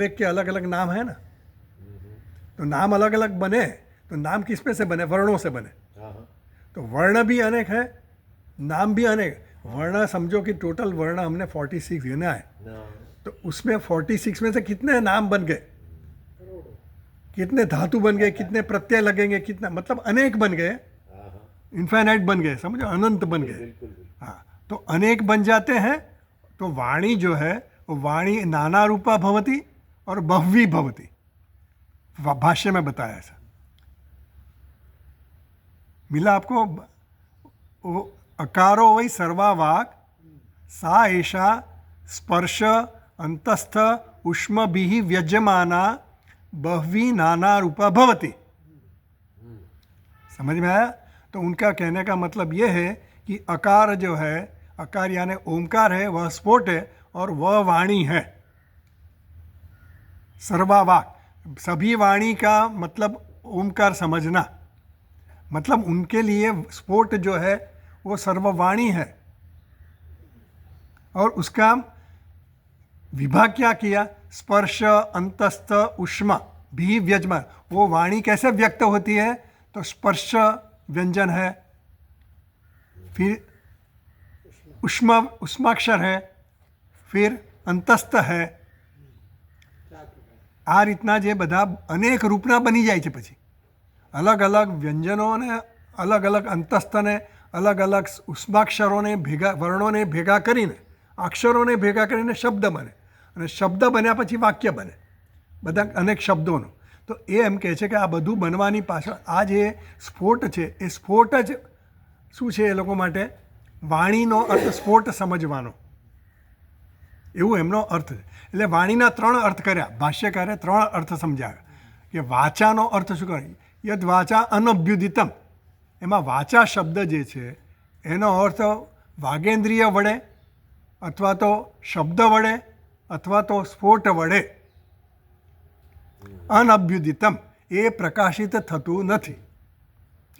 एक के अलग अलग नाम है ना, तो नाम अलग अलग बने, तो नाम किस पे से बने, वर्णों से बने, तो वर्ण भी अनेक है, नाम भी अनेक। वर्ण समझो कि टोटल वर्ण हमने 46 गिना है, तो उसमें 46 में से कितने नाम बन गए, कितने धातु बन गए, कितने प्रत्यय लगेंगे, कितना मतलब अनेक बन गए, इन्फाइनाइट बन गए, समझो अनंत बन गए। हाँ, तो अनेक बन जाते हैं। तो वाणी जो है वो वाणी नाना रूपा भवती और बहुवी भवती, भाष्य में बताया ऐसा। मिला आपको? वो अकारो वै सर्वा वाक् सा एषा स्पर्श अंतस्थ उष्मभिः व्यज्यमाना बह्वी नाना रूपा भवति। समझ में आया? तो उनका कहने का मतलब ये है कि अकार जो है, अकार यानी ओमकार है, वह स्फोट है और वह वाणी है। सर्वा वाक्, सभी वाणी का मतलब ओमकार समझना, मतलब उनके लिए स्फोट जो है वो सर्ववाणी है। और उसका विभाग क्या किया? स्पर्श अंतस्थ उष्मा भी व्यजमान। वो वाणी कैसे व्यक्त होती है? तो स्पर्श व्यंजन है, फिर ઉષ્માક્ષર है, फिर અંતસ્થ है। આ રીતના જે બધા અનેક રૂપના બની જાય છે, પછી અલગ અલગ વ્યંજનોને, અલગ અલગ અંતસ્થને, અલગ અલગ ઉષ્માક્ષરોને ભેગા, વર્ણોને ભેગા કરીને, અક્ષરોને ભેગા કરીને શબ્દ બને, અને શબ્દ બન્યા પછી વાક્ય બને, બધા અનેક શબ્દોનો। તો એ એમ કહે છે કે આ બધું બનવાની પાછળ આ જે સ્ફોટ છે, એ સ્ફોટ જ શું છે? એ લોકો માટે વાણીનો અર્થ સ્ફોટ સમજવાનો, એવું એમનો અર્થ છે। એટલે વાણીના ત્રણ અર્થ કર્યા, ભાષ્યકારે ત્રણ અર્થ સમજાવ્યા કે વાચાનો અર્થ શું કરે? યદ વાચા અનભ્યુદિતમ, એમાં વાચા શબ્દ જે છે એનો અર્થ વાગેન્દ્રિય વડે અથવા તો શબ્દ વડે અથવા તો સ્ફોટ વડે, અનભ્યુદિતમ એ પ્રકાશિત થતું નથી,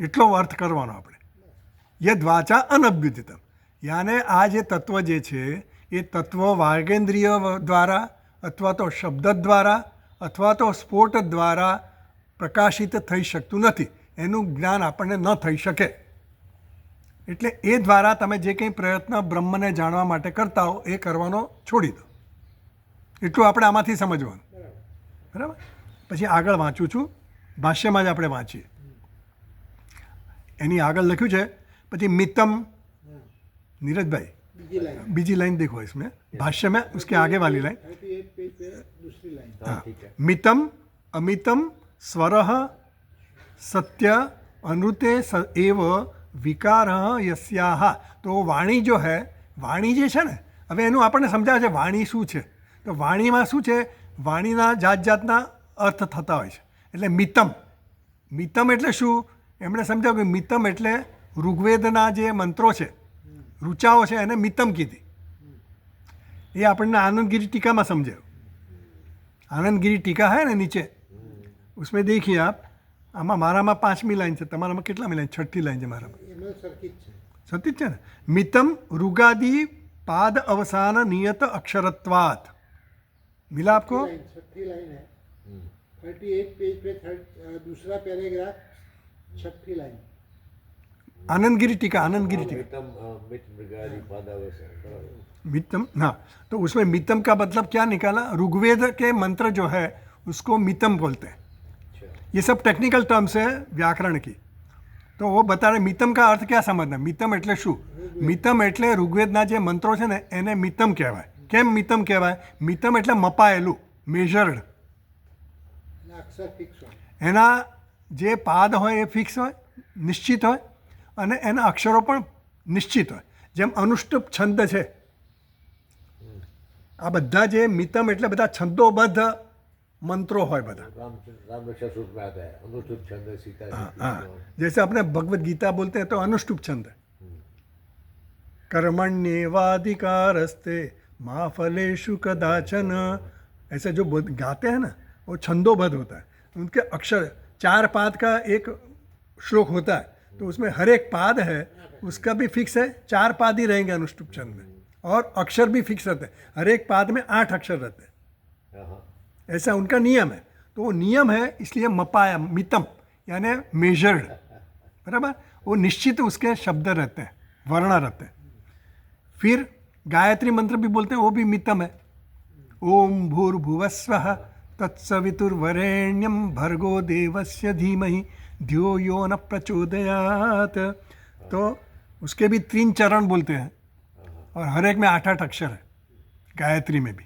એટલો અર્થ કરવાનો આપણે। યદ વાચા અનભ્યુદિતમ યાને આ જે તત્વ જે છે એ તત્વ વાગેન્દ્રિય દ્વારા અથવા તો શબ્દ દ્વારા અથવા તો સ્ફોટ દ્વારા પ્રકાશિત થઈ શકતું નથી, એનું જ્ઞાન આપણને ન થઈ શકે। એટલે એ દ્વારા તમે જે કંઈ પ્રયત્ન બ્રહ્મને જાણવા માટે કરતા હો એ કરવાનો છોડી દો, એટલું આપણે આમાંથી સમજવાનું, બરાબર? પછી આગળ વાંચું છું, ભાષ્યમાં જ આપણે વાંચીએ। એની આગળ લખ્યું છે પછી मितम, नीरज भाई बीजी लाइन देखो इसमें, भाष्य में उसके आगे वाली लाइन, 38 पेज पे दूसरी लाइन। हाँ, मितम अमितम स्वरः सत्य अनुते एव विकार यस्याः। तो वाणी जो है, वाणी જે છે ને, હવે એનું આપણને સમજાવે છે વાણી શું છે। તો વાણીમાં શું છે? વાણીના જાત જાતના અર્થ થતા હોય છે। એટલે મિતમ, મિતમ એટલે શું? એમણે સમજાવ્યું કે મિતમ એટલે ઋગ્વેદના જે મંત્રો છે, ઋચાઓ છે, એને મિતમ કીધી। એ આપણને આનંદગીરી ટીકામાં સમજાયું। આનંદગીરી ટીકા है ना नीचे, उसमें देखिए आप, આમાં મારામાં 5મી લાઈન છે, તમારામાં કેટલામી લાઈન? 6ઠી લાઈન છે મારામાં। એમાં સરખી જ છે। સતી જ છે ને? મિતમ ऋगादि पाद अवसान नियत अक्षरत्वात्। मिला आपको? छठी लाइन है, 38 पेज पे दूसरा पैराग्राफ, छठी लाइन। आनंदगिरी टीका, आनंदगिरी टीका। मितम, हाँ, तो उसमें मितम का मतलब क्या निकाला? ऋग्वेद के मंत्र जो है उसको मितम बोलते हैं। ये सब टेक्निकल टर्म्स है व्याकरण की। तो वो बता रहे मितम का अर्थ क्या समझना? मितम એટલે શું? મિતમ એટલે ઋગ્વેદના જે મંત્રો છે ને એને મિતમ કહેવાય। કેમ મિતમ કહેવાય? મિતમ એટલે મપાયેલું, મેઝર્ડ। અક્ષર ફિક્સ હોય, એના જે પાદ હોય એ ફિક્સ હોય, નિશ્ચિત હોય, અને એના અક્ષરો પણ નિશ્ચિત હોય। જેમ અનુષ્ટુપ છંદ છે, આ બધા જે મિતમ એટલે બધા છંદોબદ્ધ મંત્રો હોય બધા। हाँ, जैसे अपने भगवत गीता बोलते हैं तो अनुष्टुप छंद है, कर्मण्येवाधिकारस्ते मा फलेषु कदाचन, ऐसे जो गाते हैं ना वो छंदोबद्ध होता है। उनके अक्षर 4 पाद का एक श्लोक होता है, तो उसमें हर एक पाद है उसका भी फिक्स है, 4 पाद ही रहेंगे अनुष्टुप छंद में, और अक्षर भी फिक्स रहते हैं, हर एक पाद में 8 अक्षर रहते हैं। ऐसा उनका नियम है। तो वो नियम है इसलिए मपाया, मितम यानी मेजर्ड, बराबर? वो निश्चित उसके शब्द रहते हैं, वर्ण रहते हैं। फिर गायत्री मंत्र भी बोलते हैं, वो भी मितम है। ओम भूर्भुवस्वः तत्सवितुर्वरेण्यं भर्गो देवस्य धीमहि धियो यो न प्रचोदयात्। तो उसके भी 3 चरण बोलते हैं, और हर एक में 8-8 अक्षर है, गायत्री में भी।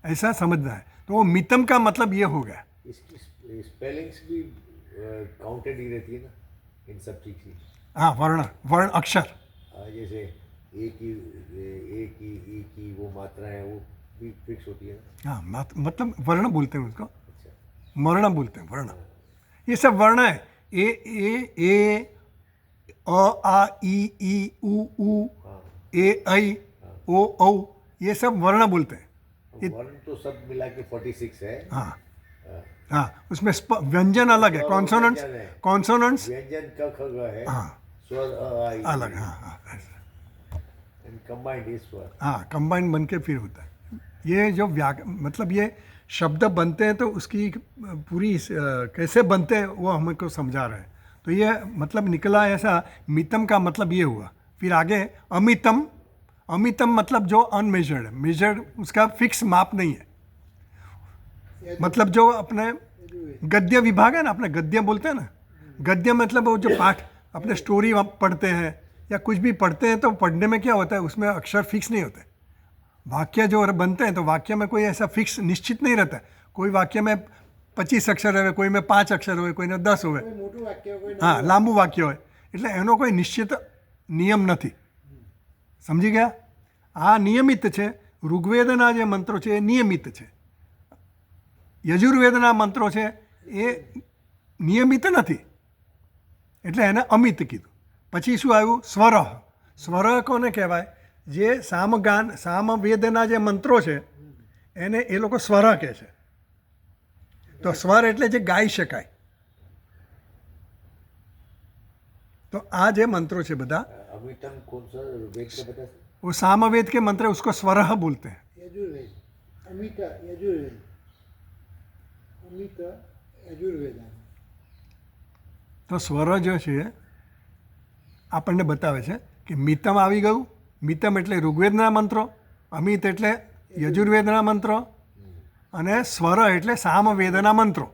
ऐसा समझना है। तो वो मितम का मतलब ये हो गया। इसकी स्पेलिंग्स भी काउंटेड ही रहती है ना? इन सब ठीक थी। हाँ, वर्ण वर्ण अक्षर। जैसे ए की ई की वो मात्रा है वो भी फिक्स होती है ना। हाँ, मतलब वर्ण बोलते हैं उसको, अच्छा। वर्ण बोलते हैं, वर्ण। ये सब वर्ण है। ए अ आ ई उ ऊ, हाँ ए ऐ ओ औ, ये सब वर्ण बोलते हैं। ये वर्ण तो सब मिला के 46 है। हाँ हाँ। हाँ, उसमें व्यंजन अलग है, स्वर कॉन्सोनेंट्स, व्यंजन है। कॉन्सोनेंट्स व्यंजन क ख ग है। हाँ स्वर अ आ ई अलग। हाँ हाँ ऐसा। एंड कंबाइंड इज स्वर। हाँ, कंबाइन बन के फिर होता है। ये जो मतलब ये शब्द बनते हैं तो उसकी पूरी कैसे बनते हैं वो हमको समझा रहे हैं। तो ये मतलब निकला ऐसा, मितम का मतलब ये हुआ। फिर आगे अमितम, अमितम मतलब जो अनमेजर्ड है, मेजर्ड उसका फिक्स माप नहीं है। मतलब जो अपने गद्य विभाग है ना, अपने गद्य बोलते हैं ना, गद्य मतलब वो जो पाठ अपने स्टोरी पढ़ते हैं या कुछ भी पढ़ते हैं तो पढ़ने में क्या होता है, उसमें अक्षर फिक्स नहीं होते। वाक्य जो बनते हैं तो वाक्य में कोई ऐसा फिक्स निश्चित नहीं रहता है। कोई वाक्य में 25 अक्षर હોય, કોઈ में 5 અક્ષર હોય, કોઈને 10 હોય, કોઈ મોટું વાક્ય કોઈ હા નાનું લાંબુ વાક્ય હોય, એટલે એનો કોઈ નિશ્ચિત નિયમ નથી. સમજી ગયા? આ નિયમિત છે. ઋગ્વેદના જે મંત્રો છે એ નિયમિત છે. યજુર્વેદના મંત્રો છે એ નિયમિત નથી, એટલે એને અમિત કીધું. પછી શું આવ્યું? સ્વર. સ્વર કોને કહેવાય? જે સામગાન સામવેદના જે મંત્રો છે એને એ લોકો સ્વર કહે છે. તો સ્વર એટલે જે ગાઈ શકાય. तो आ जे मंत्रों से बता, अमितम कौन सा वेद का बता? वो सामवेद के मंत्र उसको स्वरः बोलते हैं. યજુર્વેદ અમિત યજુર્વેદ અમિત યજુર્વેદ તો સ્વર જો છે આપણને બતાવે છે કે મિતમ આવી ગયું. મિતમ એટલે ઋગ્વેદના મંત્રો, અમિત એટલે યજુર્વેદના મંત્રો, અને સ્વર એટલે સામવેદના મંત્રો.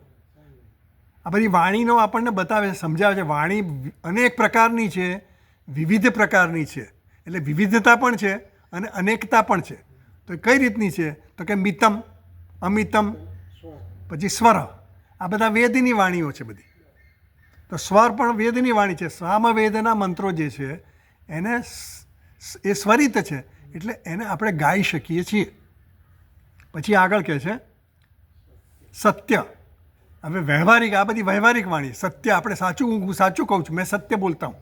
આ બધી વાણીનો આપણને બતાવે છે, સમજાવે છે. વાણી અનેક પ્રકારની છે, વિવિધ પ્રકારની છે, એટલે વિવિધતા પણ છે અને અનેકતા પણ છે. તો કઈ રીતની છે? તો કે મિતમ, અમિતમ, સ્વર પછી સ્વર. આ બધા વેદની વાણીઓ છે બધી. તો સ્વર પણ વેદની વાણી છે. સામવેદના મંત્રો જે છે એને એ સ્વરિત છે, એટલે એને આપણે ગાઈ શકીએ છીએ. પછી આગળ કહે છે સત્ય. હવે વ્યવહારિક, આ બધી વ્યવહારિક વાણી. સત્ય આપણે સાચું, હું સાચું કહું છું, मैं सत्य बोलता हूँ,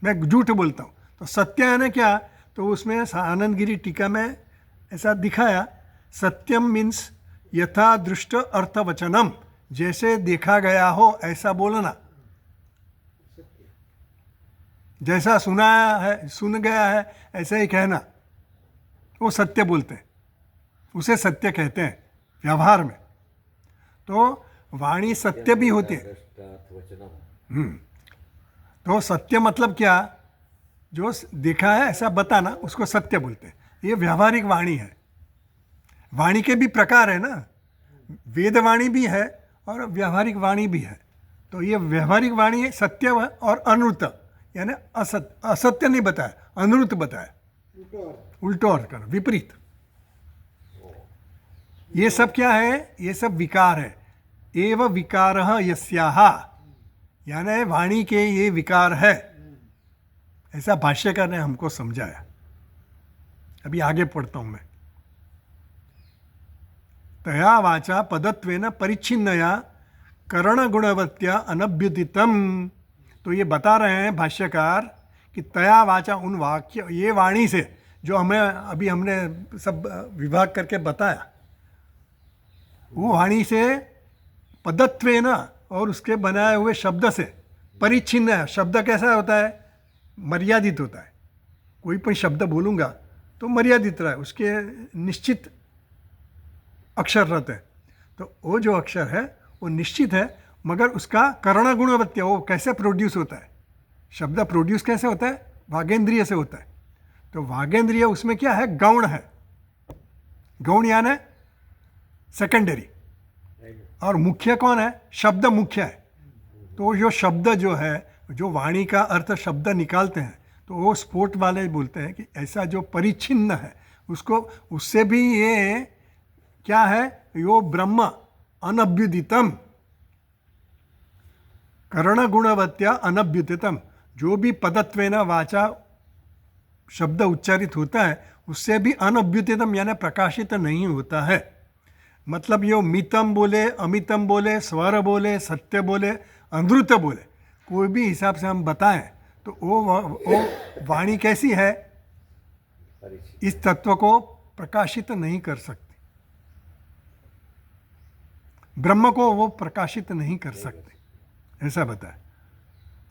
मैं झूठ बोलता हूँ. तो सत्य है ना क्या? तो उसमें आनंदगिरी टीका में ऐसा दिखाया, सत्यम मीन्स यथा दृष्ट अर्थवचनम, जैसे देखा गया हो ऐसा बोलना, जैसा सुना है, सुन गया है ऐसा ही कहना, वो सत्य बोलते हैं, उसे सत्य कहते हैं व्यवहार में. तो वाणी सत्य भी होती है. वचनम तो सत्य मतलब क्या? जो देखा है ऐसा बताना, उसको सत्य बोलते हैं. ये व्यवहारिक वाणी है. वाणी के भी प्रकार है ना, वेद वाणी भी है और व्यवहारिक वाणी भी है. तो ये व्यवहारिक वाणी है सत्य और अनृत, यानी असत्य नहीं बताया, अनृत बताया, ઉલટો અર્થ उल्टो अर्थ करो, विपरीत. ये सब क्या है? ये सब विकार है. एव विकार यस्याः, यानी वाणी के ये विकार है, ऐसा भाष्यकार ने हमको समझाया. अभी आगे पढ़ता हूँ मैं. तया वाचा पदत्वेन परिच्छिन्नया करण गुणवत्या अनभ्युदितम. तो ये बता रहे हैं भाष्यकार कि तया वाचा, उन वाक्य, ये वाणी से जो हमें अभी हमने सब विभाग करके बताया, वो वाणी से पदत्वेन और उसके बनाए हुए शब्द से परिच्छिन्न है. शब्द कैसा होता है? मर्यादित होता है. कोई पण शब्द बोलूँगा तो मर्यादित रहा है, उसके निश्चित अक्षर रहते हैं. तो वो जो अक्षर है वो निश्चित है, मगर उसका कर्ण गुणवत्या, वो कैसे प्रोड्यूस होता है? शब्द प्रोड्यूस कैसे होता है? वागेंद्रिय से होता है. तो वागेंद्रिय उसमें क्या है? गौण है. गौण यानी सेकेंडरी, और मुख्य कौन है? शब्द मुख्य है. तो जो शब्द जो है, जो वाणी का अर्थ शब्द निकालते हैं, तो वो स्पोर्ट वाले बोलते हैं कि ऐसा जो परिच्छिन्न है उसको, उससे भी ये क्या है? यो ब्रह्म अनभ्युदितम, कर्ण गुणवत्या अनभ्युतितम, जो भी पदत्वेन वाचा शब्द उच्चारित होता है उससे भी अनभ्युतितम यानी प्रकाशित नहीं होता है। मतलब यो मितम बोले, अमितम बोले, स्वर बोले, सत्य बोले, अनृत बोले, कोई भी हिसाब से हम बताएं तो वो वाणी कैसी है, परिचित। इस तत्व को प्रकाशित नहीं कर सकती। ब्रह्म को वो प्रकाशित नहीं कर सकते, ऐसा बताए।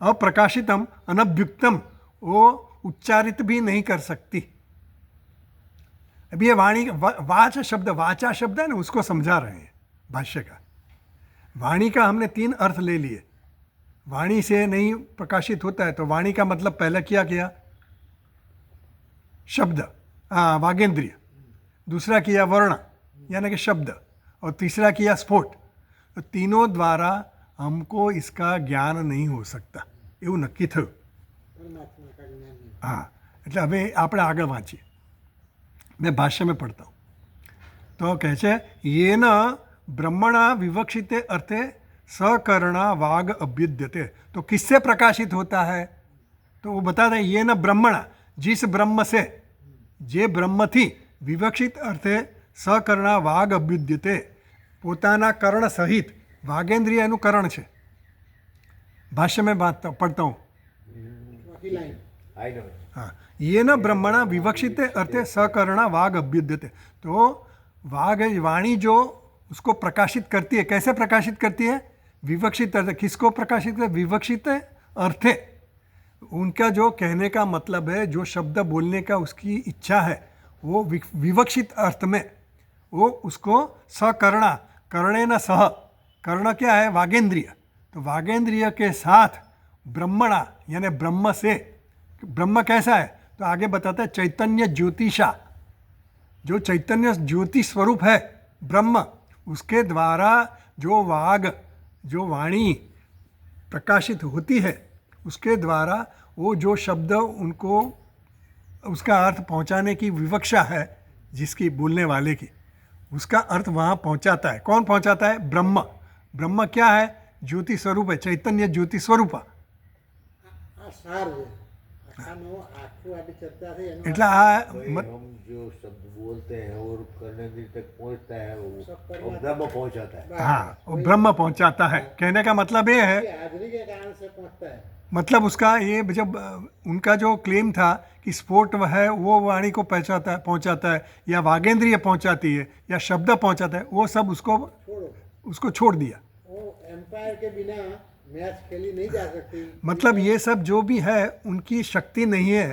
अप्रकाशितम अनभ्युक्तम, वो उच्चारित भी नहीं कर सकती। अभी ये वाणी वाच शब्द, वाचा शब्द है ना, उसको समझा रहे हैं भाष्य का। वाणी का हमने 3 अर्थ ले लिए। वाणी से नहीं प्रकाशित होता है तो वाणी का मतलब पहले क्या किया, शब्द, वागेंद्रिय। दूसरा किया वर्ण यानी कि शब्द, और तीसरा किया स्फोट। तो तीनों द्वारा हमको इसका ज्ञान नहीं हो सकता, એવું નક્કી થયું। પરમાત્મા का ज्ञान नहीं। હા, એટલે હવે આપણે આગળ વાંચીએ। मैं भाष्य में पढ़ता हूँ। तो कहे छे येन ब्रह्मणा विवक्षिते अर्थे सकरणा वाग अभ्युद्यते। तो किससे प्रकाशित होता है, तो वो बता दें येन ब्रह्मणा, जिस ब्रह्म से, जे ब्रह्म थी विवक्षित अर्थे सकरणा वाग अभ्युद्यते, પોતાના કરણ સહિત વાગેન્દ્રિય એનું કરણ છે। ભાષ્ય में पढ़ता हूँ। चौथी लाइन। I know. हाँ, ये न ब्रह्मणा विवक्षिते अर्थे सकरणा वाग अभ्युद्यते। तो वाग वाणी जो उसको प्रकाशित करती है, कैसे प्रकाशित करती है, विवक्षित अर्थ। किसको प्रकाशित कर, विवक्षित अर्थे, उनका जो कहने का मतलब है, जो शब्द बोलने का उसकी इच्छा है, वो विवक्षित अर्थ में वो उसको सकरणा, कर्णेन सह, कर्ण क्या है, वागेंद्रिय। तो वागेंद्रिय के साथ ब्रह्मणा यानी ब्रह्म से, ब्रह्म कैसा है तो आगे बताता है चैतन्य ज्योतिषा, जो चैतन्य ज्योति स्वरूप है ब्रह्म, उसके द्वारा जो वाग, जो वाणी प्रकाशित होती है, उसके द्वारा वो जो शब्द उनको उसका अर्थ पहुंचाने की विवक्षा है, जिसकी बोलने वाले की, उसका अर्थ वहाँ पहुंचाता है। कौन पहुंचाता है, ब्रह्म। ब्रह्म क्या है, ज्योति स्वरूप है, चैतन्य ज्योति स्वरूप। આ સાર છે આખાનો આખું આપણી ચર્ચા થઈ એનો એટલે આ भाई, हम जो शब्द बोलते हैं और कर्णेंद्र तक पहुंचता है वो ब्रह्म पहुंचाता है। हाँ, वो ब्रह्म पहुंचाता है। कहने का मतलब ये है, हाजरी के कारण से पहुंचता है। मतलब उसका ये जब उनका जो क्लेम था कि स्फोट है वो वाणी को पहुंचाता है या वागेंद्रिय पहुंचाती है या शब्द पहुंचाता है, वो सब उसको छोड़ दिया। वो एम्पायर के बिना मैच खेली नहीं जा सकती। मतलब ये सब जो भी है उनकी शक्ति नहीं है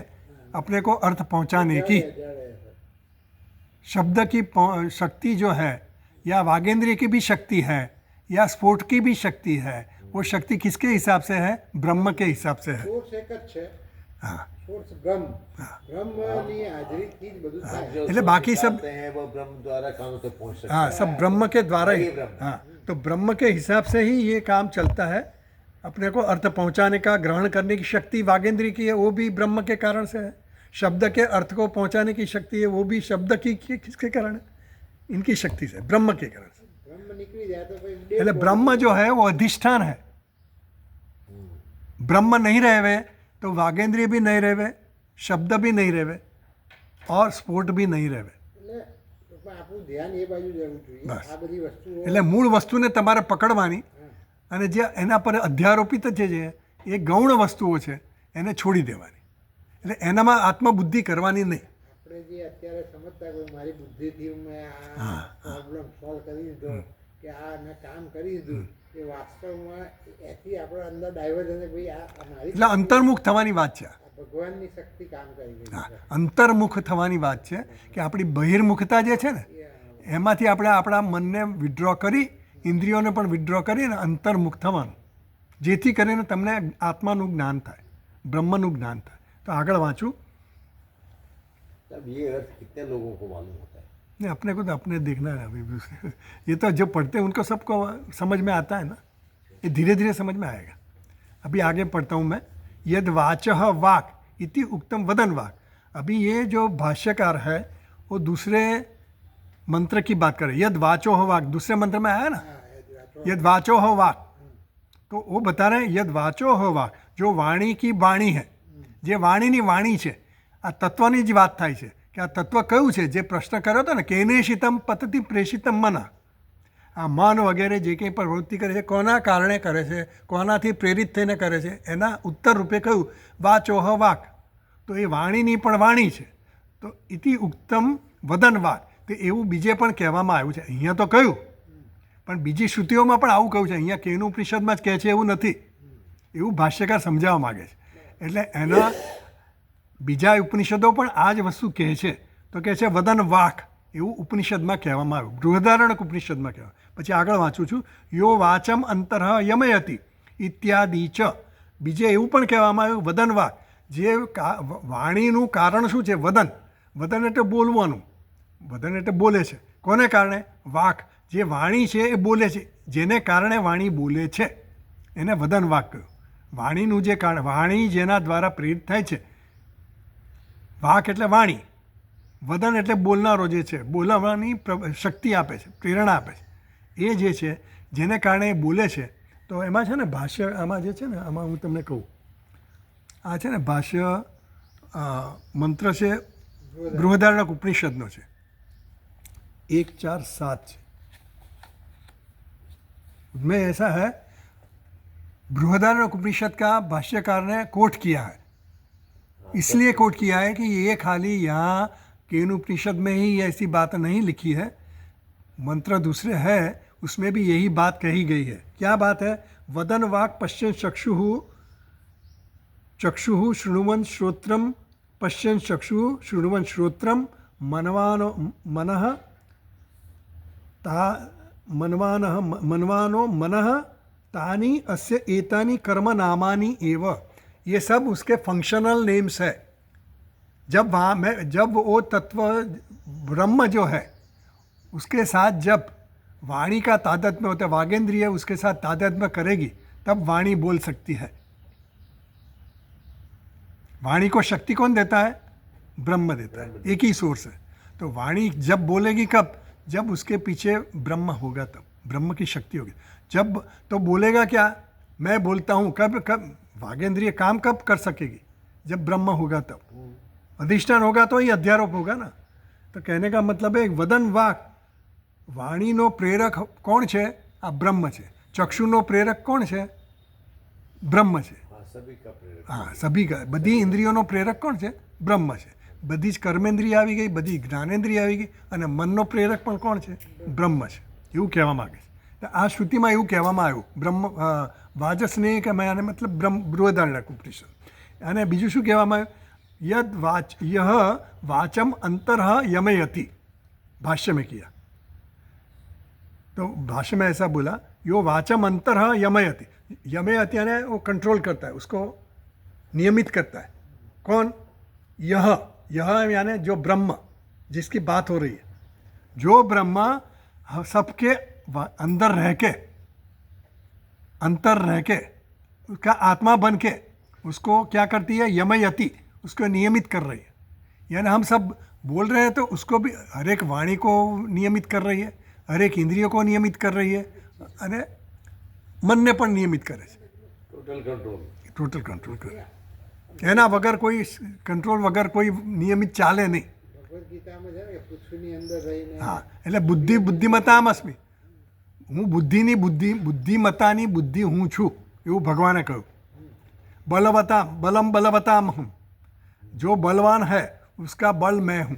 अपने को अर्थ पहुंचाने की। शब्द की शक्ति जो है, या वागेंद्रिय की भी शक्ति है, या स्फोट की भी शक्ति है, वो शक्ति किसके हिसाब से है, ब्रह्म के हिसाब से है। સોર્સ એક જ છે। हाँ, સોર્સ બ્રહ્મ, બ્રહ્મની હાજરીથી જ બધું થાય। जो એટલે બાકી सब, निकालते हैं वो ब्रह्म द्वारा कानों तक पहुंच सकते हाँ, हैं। सब ब्रह्म के द्वारा ही। वही ब्रह्म। हाँ, तो ब्रह्म के हिसाब से ही ये काम चलता है। अपने को अर्थ पहुंचाने का, ग्रहण करने की शक्ति वागेंद्री की है, वो भी ब्रह्म के कारण से है। शब्द के अर्थ को पहुंचाने की शक्ति है, वो भी शब्द की किसके कारण है, इनकी शक्ति से, ब्रह्म के कारण से। બ્રહ્મ નીકળી જાય તો પછી એટલે ब्रह्म जो है वो अधिष्ठान है। ब्रह्म नहीं रहे तो वागेंद्रिय भी नहीं रहे, शब्द भी नहीं रहे, और स्फोट भी नहीं रहे। એટલે આપણું ધ્યાન એ બાજુ જવું જોઈએ। બસ। આ બધી વસ્તુઓ એટલે મૂળ વસ્તુને તમારે પકડવાની, અને જે એના પર અધ્યારોપિત છે, જે એ ગૌણ વસ્તુઓ છે, એને છોડી દેવાની। એટલે એનામાં આત્મબુદ્ધિ કરવાની નહીં। આપણે જે અત્યારે સમજતા કે મારી બુદ્ધિથી મેં આ પ્રોબ્લેમ સોલ્વ કરી દીધો કે આ મેં કામ કરી દીધું, એ વાસ્તવમાં એથી આપણા અંદર ડાયવર્ઝન ભાઈ આ મારી એટલે અંતર્મુખ થવાની વાત છે। આ ભગવાનની શક્તિ કામ કરી રહી હા, છે। અંતર્મુખ થવાની વાત છે કે આપણી બહિર્મુખતા જે છે ને, એમાંથી આપણે આપણા મનને વિડ્રો કરી, ઇન્દ્રિયોને પણ વિડ્રો કરીને અંતર્મુખ થવાનું, જેથી કરીને તમને આત્માનું જ્ઞાન થાય, બ્રહ્મનું જ્ઞાન થાય। તો આગળ વાંચું। तब ये अर्थ कितने लोगों को मालूम होता है? नहीं, अपने को तो अपने देखना है अभी भी। ये तो जो पढ़ते हैं उनको सबको समझ में आता है ना, ये धीरे धीरे समझ में आएगा। अभी आगे पढ़ता हूँ मैं। यद वाचः वाक इति उक्तम वदन वाक। अभी ये जो भाष्यकार है वो दूसरे मंत्र की बात करे। यद वाचो हो वाक दूसरे मंत्र में आया ना, यद वाचो हो वाक। तो वो बता रहे हैं यद वाचो हो वाक, जो વાણી की વાણી है, જે વાણીની વાણી છે, આ તત્વની જ વાત થાય છે કે આ તત્વ કયું છે. જે પ્રશ્ન કર્યો હતો ને કેનેશિતમ પતતિ પ્રેષિતમ મન, આ મન વગેરે જે કંઈ પ્રવૃત્તિ કરે છે કોના કારણે કરે છે, કોનાથી પ્રેરિત થઈને કરે છે, એના ઉત્તર રૂપે કહ્યું વાચોહ વાક. તો એ વાણીની પણ વાણી છે. તો ઇતિ ઉક્તમ વદન વાક, તો એવું બીજે પણ કહેવામાં આવ્યું છે. અહીંયા તો કહ્યું, પણ બીજી શ્રુતિઓમાં પણ આવું કહ્યું છે. અહીંયા કેનું ઉપનિષદમાં જ કહે છે એવું નથી, એવું ભાષ્યકાર સમજાવવા માગે છે. એટલે એના બીજા ઉપનિષદો પણ આ જ વસ્તુ કહે છે. તો કહે છે વદન વાક, એવું ઉપનિષદમાં કહેવામાં આવ્યું, બૃહદારણ્યક ઉપનિષદમાં કહેવાય. પછી આગળ વાંચું છું, યો વાચમ અંતરઃ યમયતિ ઇત્યાદિ ચ. બીજે એવું પણ કહેવામાં આવ્યું વદન વાક, જે વાણીનું કારણ શું છે? વદન. વદન એટલે બોલવાનું, વદન એટલે બોલે છે. કોને કારણે? વાક. જે વાણી છે એ બોલે છે, જેને કારણે વાણી બોલે છે એને વદન વાક કહ્યું. વાણીનું જે કારણ, વાણી જેના દ્વારા પ્રેરિત થાય છે, વાક એટલે વાણી, વદન એટલે બોલનારો જે છે, બોલવાની શક્તિ આપે છે, પ્રેરણા આપે છે, એ જે છે જેને કારણે એ બોલે છે. તો એમાં છે ને ભાષ્ય, આમાં જે છે ને, આમાં હું તમને કહું, આ છે ને ભાષ્ય મંત્ર છે બૃહદારણ્યક ઉપનિષદનો છે, 1, 4, 7 છે. उसमें ऐसा है, बृहदारण्यक उपनिषद का भाष्यकार ने कोट किया है, इसलिए कोट किया है कि ये खाली यहाँ केन उपनिषद में ही ऐसी बात नहीं लिखी है, मंत्र दूसरे है उसमें भी यही बात कही गई है. क्या बात है? वदन वाक पश्यन् चक्षुः, चक्षुः शृण्वन् श्रोत्रम, पश्यन् चक्षुः शृण्वन् श्रोत्रम, मनः ता मनवानो मनः तानी अस्य एतानी कर्म नामानी एव. ये सब उसके फंक्शनल नेम्स है. जब वो तत्व ब्रह्म जो है उसके साथ जब वाणी का तादात्म्य होता है, वागेंद्रिय उसके साथ तादात्म्य करेगी, तब वाणी बोल सकती है. वाणी को शक्ति कौन देता है? ब्रह्म देता है, एक ही सोर्स है. तो वाणी जब बोलेगी कब? जब उसके पीछे ब्रह्म होगा, तब ब्रह्म की शक्ति होगी. जब तो बोलेगा क्या? मैं बोलता हूँ. कब वागेंद्रिय काम कब कर सकेगी? जब ब्रह्म होगा तब. अधिष्ठान होगा तो ही अध्यारोप होगा ना. तो कहने का मतलब है वदन वाक, વાણીનો પ્રેરક કોણ છે? આ બ્રહ્મ છે. ચક્ષુનો પ્રેરક કોણ છે? બ્રહ્મ છે. હા, સભી કા, બધી ઇન્દ્રિયોનો પ્રેરક કોણ છે? બ્રહ્મ છે. બધી જ કર્મેન્દ્રિય આવી ગઈ, બધી જ્ઞાનેન્દ્રિય આવી ગઈ, અને મનનો પ્રેરક પણ કોણ છે? બ્રહ્મ છે. એવું કહેવા માગે છે. આ શ્રુતિમાં એવું કહેવામાં આવ્યું, બ્રહ્મ વાજસ્નેહ કે મેં આને મતલબ બૃહદારણ્યક ઉપનિષદ. અને બીજું શું કહેવામાં આવ્યું? યહ વાચમ અંતરઃ यमयति, भाष्य में किया. तो भाष्य में ऐसा बोला, यो वाचम अंतरः यमयति. यमयति यानी वो कंट्रोल करता है, उसको नियमित करता है. कौन? यह यानी जो ब्रह्म, जिसकी बात हो रही है, जो ब्रह्म सबके अंदर रह के उसका आत्मा बन के उसको क्या करती है? यमयति, उसको नियमित कर रही है. यानी हम सब बोल रहे हैं तो उसको भी, हर एक वाणी को नियमित कर रही है, हर एक इंद्रियों को नियमित कर रही है, અને મનને પણ નિયમિત કરે છે. ટોટલ કંટ્રોલ કરે. એના વગર કોઈ કંટ્રોલ વગર કોઈ નિયમિત ચાલે નહીં. ભગવદ્ ગીતામાં છે ને પૃથ્વીની અંદર રહીને, હા, એટલે બુદ્ધિમતામ અસ્મિ, હું બુદ્ધિની બુદ્ધિમતાની બુદ્ધિ હું છું, એવું ભગવાને કહ્યું. બલવતામ હું, जो बलवान है उसका बल मैं हूँ,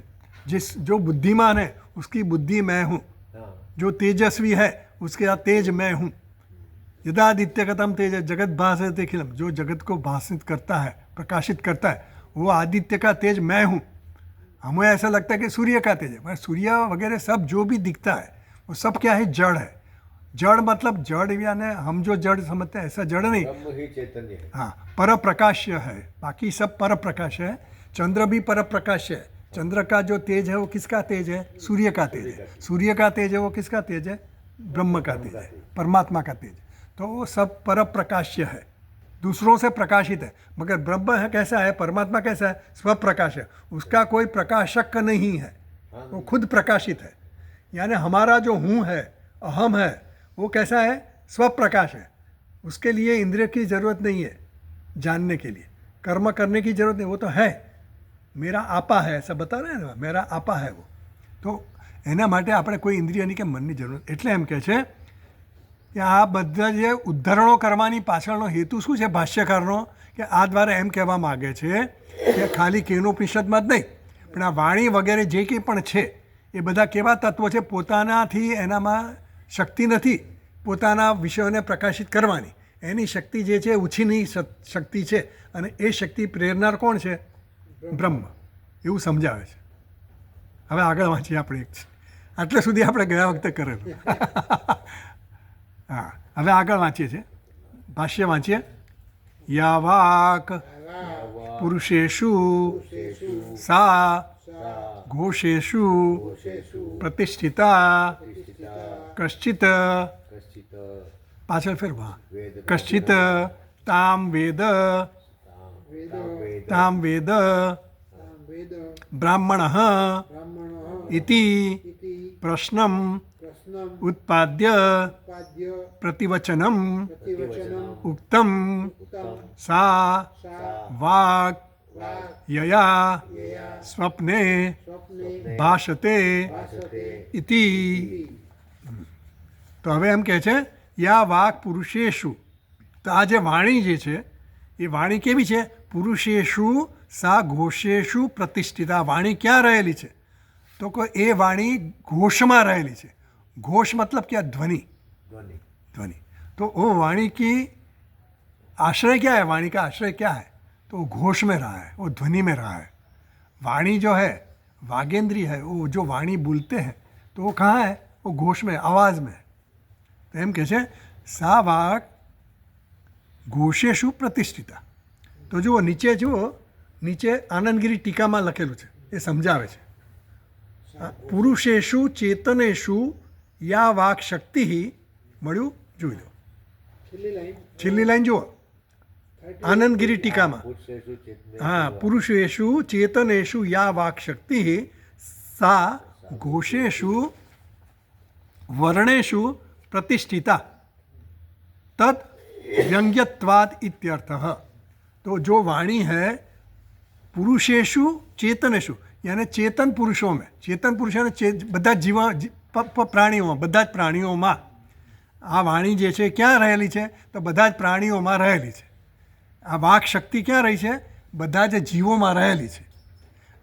जो बुद्धिमान है उसकी बुद्धि मैं हूँ, जो तेजस्वी है उसके तेज मैं हूँ. यदादित्य कथम तेज जगत भासते खिलम, जो जगत को भाषित करता है, प्रकाशित करता है, वो आदित्य का तेज मैं हूँ. हमें ऐसा लगता है कि सूर्य का तेज है, मगर सूर्य वगैरह सब जो भी दिखता है वो सब क्या है? जड़ है. जड़ मतलब जड़ यानी हम जो जड़ समझते हैं ऐसा जड़ नहीं, चैतन्य है. हाँ, पर प्रकाश्य है. बाकी सब पर प्रकाश है. चंद्र भी पर प्रकाश है. चंद्र का जो तेज है वो किसका तेज है? सूर्य का तेज है. सूर्य का तेज है वो किसका तेज है? ब्रह्म का तेज है, परमात्मा का तेज. तो वो सब पर प्रकाश्य है, दूसरों से प्रकाशित है. मगर ब्रह्म है कैसा है? परमात्मा कैसा है? स्वप्रकाश है. उसका कोई प्रकाशक नहीं है, वो खुद प्रकाशित है. यानी हमारा जो हूँ है, अहम है, वो कैसा है? स्वप्रकाश है. उसके लिए इंद्रिय की ज़रूरत नहीं है जानने के लिए, कर्म करने की ज़रूरत नहीं, वो तो है, मेरा आपा है ऐसा बता रहे हैं ને, મેરા આપા હે વો. તો એના માટે આપણે કોઈ ઇન્દ્રિયની કે મનની જરૂર, એટલે એમ કહે છે કે આ બધા જે ઉદ્ધરણો કરવાની પાછળનો હેતુ શું છે ભાષ્યકારનો, કે આ દ્વારા એમ કહેવા માગે છે કે ખાલી કેનોપનિષદમાં જ નહીં પણ આ વાણી વગેરે જે કંઈ પણ છે એ બધા કેવા તત્વો છે, પોતાનાથી એનામાં શક્તિ નથી પોતાના વિષયોને પ્રકાશિત કરવાની, એની શક્તિ જે છે ઉછીની શક્તિ છે, અને એ શક્તિ પ્રેરનાર કોણ છે? બ્રહ્મ. એવું સમજાવે છે. હવે આગળ વાંચીએ આપણે એક આટલે સુધી આપણે ગયા વખતે કરેલું. હા, હવે આગળ વાંચીએ છીએ, ભાષ્ય વાંચીએ. યા વાક પુરુષેષુ સા ઘોષેષુ પ્રતિષ્ઠિતા કશ્ચિત, પાછળ ફેરવા, કશ્ચિત તામ વેદ બ્રાહ્મણ ઇતિ પ્રશ્નમ ઉત્પાદ્ય પ્રતિવચનમ ઉક્તમ સા વાક યયા સ્વપ્ને ભાષતે ઇતિ. તો હવે એમ કહે છે યા વાક પુરુષેષુ, તો આ જે વાણી જે છે એ વાણી કેવી છે? પુરુષેષુ સા ઘોષેષુ પ્રતિષ્ઠિતા. વાણી ક્યાં રહેલી છે? તો કે એ વાણી ઘોષમાં રહેલી છે. घोष मतलब क्या? ध्वनि. ध्वनि. तो वो वाणी की आश्रय क्या है? वाणी का आश्रय क्या है? तो वो घोष में रहा है, वो ध्वनि में रहा है. वाणी जो है वागेंद्री है, वो जो वाणी बोलते हैं तो वो कहाँ है? वो घोष में, आवाज़ में. तो एम कहे सा वाक घोषेषु प्रतिष्ठिता. तो जो નીચે જુઓ, નીચે આનંદગીરી ટીકામાં લખેલું છે એ સમજાવે છે. પુરુષેષુ ચેતનેષુ યા વાક શક્તિ મળ્યું, જોઈ લો છેલ્લી લાઈન જુઓ આનંદગીરી ટીકામાં. હા, પુરુષેષુ ચેતનેષુ યા વાક શક્તિ સા ઘોષેષુ વર્ણેષુ प्रतिष्ठिता तद व्यंग्यत्वाद इत्यर्थः. तो जो वाणी है पुरुषेषु चेतनेषु, यानी चेतन पुरुषों में, चेतन पुरुषों બધા જીવા પ્રાણીઓમાં, બધા જ પ્રાણીઓમાં આ વાણી જે છે ક્યાં રહેલી છે? તો બધા જ પ્રાણીઓમાં રહેલી છે. આ વાક શક્તિ ક્યાં રહી છે? બધા જ જીવોમાં રહેલી છે.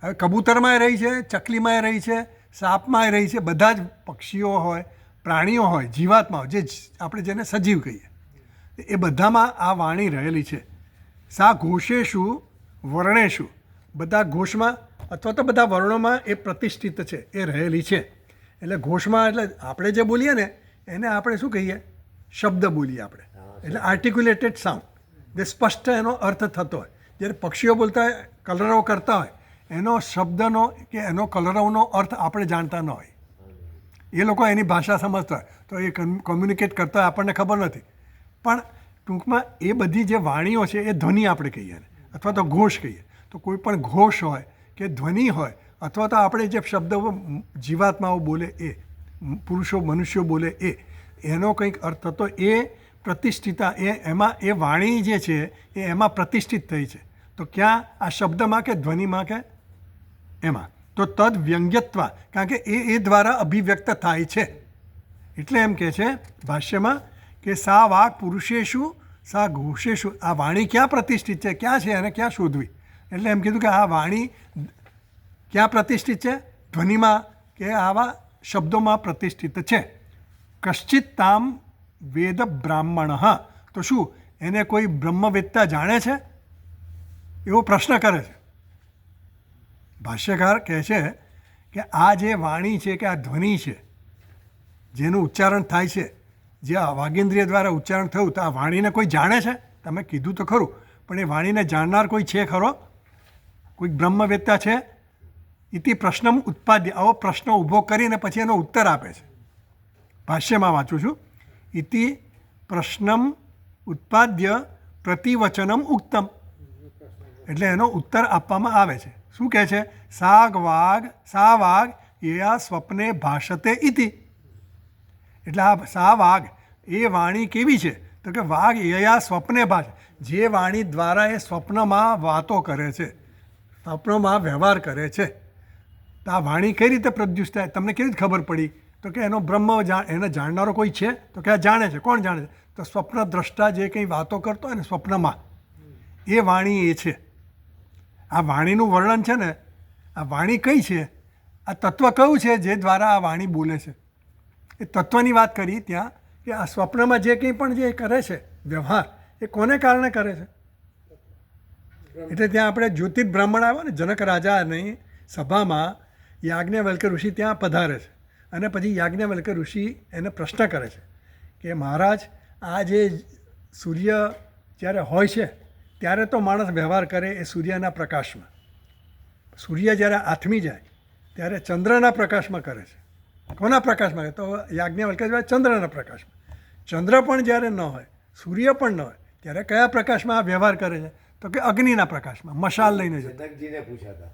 હવે કબૂતરમાંય રહી છે, ચકલીમાંય રહી છે, સાપમાંય રહી છે, બધા જ પક્ષીઓ હોય, પ્રાણીઓ હોય, જીવાત્મા જે આપણે જેને સજીવ કહીએ, એ બધામાં આ વાણી રહેલી છે. સા ઘોષેષુ વર્ણેષુ, બધા ઘોષમાં અથવા તો બધા વર્ણોમાં એ પ્રતિષ્ઠિત છે, એ રહેલી છે. એટલે ઘોષમાં એટલે આપણે જે બોલીએ ને એને આપણે શું કહીએ? શબ્દ બોલીએ આપણે, એટલે આર્ટિક્યુલેટેડ સાઉન્ડ, જે સ્પષ્ટ એનો અર્થ થતો હોય. જ્યારે પક્ષીઓ બોલતા હોય, કલરવ કરતા હોય, એનો શબ્દનો કે એનો કલરવનો અર્થ આપણે જાણતા ન હોય. એ લોકો એની ભાષા સમજતા હોય તો એ કોમ્યુનિકેટ કરતા હોય, આપણને ખબર નથી. પણ ટૂંકમાં એ બધી જે વાણીઓ છે એ ધ્વનિ આપણે કહીએ ને, અથવા તો ઘોષ કહીએ. તો કોઈ પણ ઘોષ હોય કે ધ્વનિ હોય, અથવા તો આપણે જે શબ્દો જીવાત્માઓ બોલે એ, પુરુષો મનુષ્યો બોલે એનો કંઈક અર્થ થતો, એ પ્રતિષ્ઠિતા, એમાં એ વાણી જે છે એ એમાં પ્રતિષ્ઠિત થઈ છે. તો ક્યાં? આ શબ્દમાં કે ધ્વનિમાં કે એમાં. તો તદ વ્યંગ્યત્વ, કારણ કે એ દ્વારા અભિવ્યક્ત થાય છે. એટલે એમ કહે છે ભાષ્યમાં કે સા વાક પુરુષેષુ સા ઘોષેષુ. આ વાણી ક્યાં પ્રતિષ્ઠિત છે? ક્યાં છે? અને ક્યાં શોધવી? એટલે એમ કીધું કે આ વાણી ક્યાં પ્રતિષ્ઠિત છે? ધ્વનિમાં કે આવા શબ્દોમાં પ્રતિષ્ઠિત છે. કશ્ચિત તામ વેદ બ્રાહ્મણ. તો શું એને કોઈ બ્રહ્મવેત્તા જાણે છે? એવો પ્રશ્ન કરે છે. ભાષ્યકાર કહે છે કે આ જે વાણી છે કે આ ધ્વનિ છે જેનું ઉચ્ચારણ થાય છે, જે વાગેન્દ્રિય દ્વારા ઉચ્ચારણ થયું, તો આ વાણીને કોઈ જાણે છે? તમે કીધું તો ખરું, પણ એ વાણીને જાણનાર કોઈ છે ખરો? કોઈ બ્રહ્મવેત્તા છે? ઇતિ પ્રશ્નમ ઉત્પાદ્ય. આવો પ્રશ્ન ઊભો કરીને પછી એનો ઉત્તર આપે છે. ભાષ્યમાં વાંચું છું. ઇતિ પ્રશ્નમ ઉત્પાદ્ય પ્રતિવચનમ ઉક્તમ. એટલે એનો ઉત્તર આપવામાં આવે છે. શું કહે છે? સા વાગ યયા સ્વપ્ને ભાષતે ઇતિ. એટલે આ સા વાગ, એ વાણી કેવી છે? તો કે વાઘ યયા સ્વપ્ને ભાષ, જે વાણી દ્વારા એ સ્વપ્નમાં વાતો કરે છે, સ્વપ્નમાં વ્યવહાર કરે છે. તો આ વાણી કઈ રીતે પ્રદ્યુષ થાય, તમને કેવી રીતે ખબર પડી? તો કે એનો બ્રહ્મ એને જાણનારો કોઈ છે? તો કે આ જાણે છે. કોણ જાણે છે? તો સ્વપ્ન દ્રષ્ટા જે કંઈ વાતો કરતો હોય ને સ્વપ્નમાં, એ વાણી એ છે. આ વાણીનું વર્ણન છે ને, આ વાણી કઈ છે, આ તત્વ કયું છે જે દ્વારા આ વાણી બોલે છે, એ તત્વની વાત કરી ત્યાં કે આ સ્વપ્નમાં જે કંઈ પણ જે કરે છે વ્યવહાર, એ કોને કારણે કરે છે? એટલે ત્યાં આપણે જ્યોતિર્બ્રાહ્મણ આવ્યો ને જનક રાજાની સભામાં, યાજ્ઞવલ્ક્ય ઋષિ ત્યાં પધારે છે અને પછી યાજ્ઞવલ્ક્ય ઋષિ એને પ્રશ્ન કરે છે કે મહારાજ, આ જે સૂર્ય જ્યારે હોય છે ત્યારે તો માણસ વ્યવહાર કરે એ સૂર્યના પ્રકાશમાં, સૂર્ય જ્યારે આથમી જાય ત્યારે ચંદ્રના પ્રકાશમાં કરે છે. કોના પ્રકાશમાં કરે? તો યાજ્ઞવલ્ક્ય કહેવાય ચંદ્રના પ્રકાશમાં. ચંદ્ર પણ જ્યારે ન હોય, સૂર્ય પણ ન હોય, ત્યારે કયા પ્રકાશમાં આ વ્યવહાર કરે છે? તો કે અગ્નિના પ્રકાશમાં, મશાલ લઈને જતો. जनक जी ने पूछा था.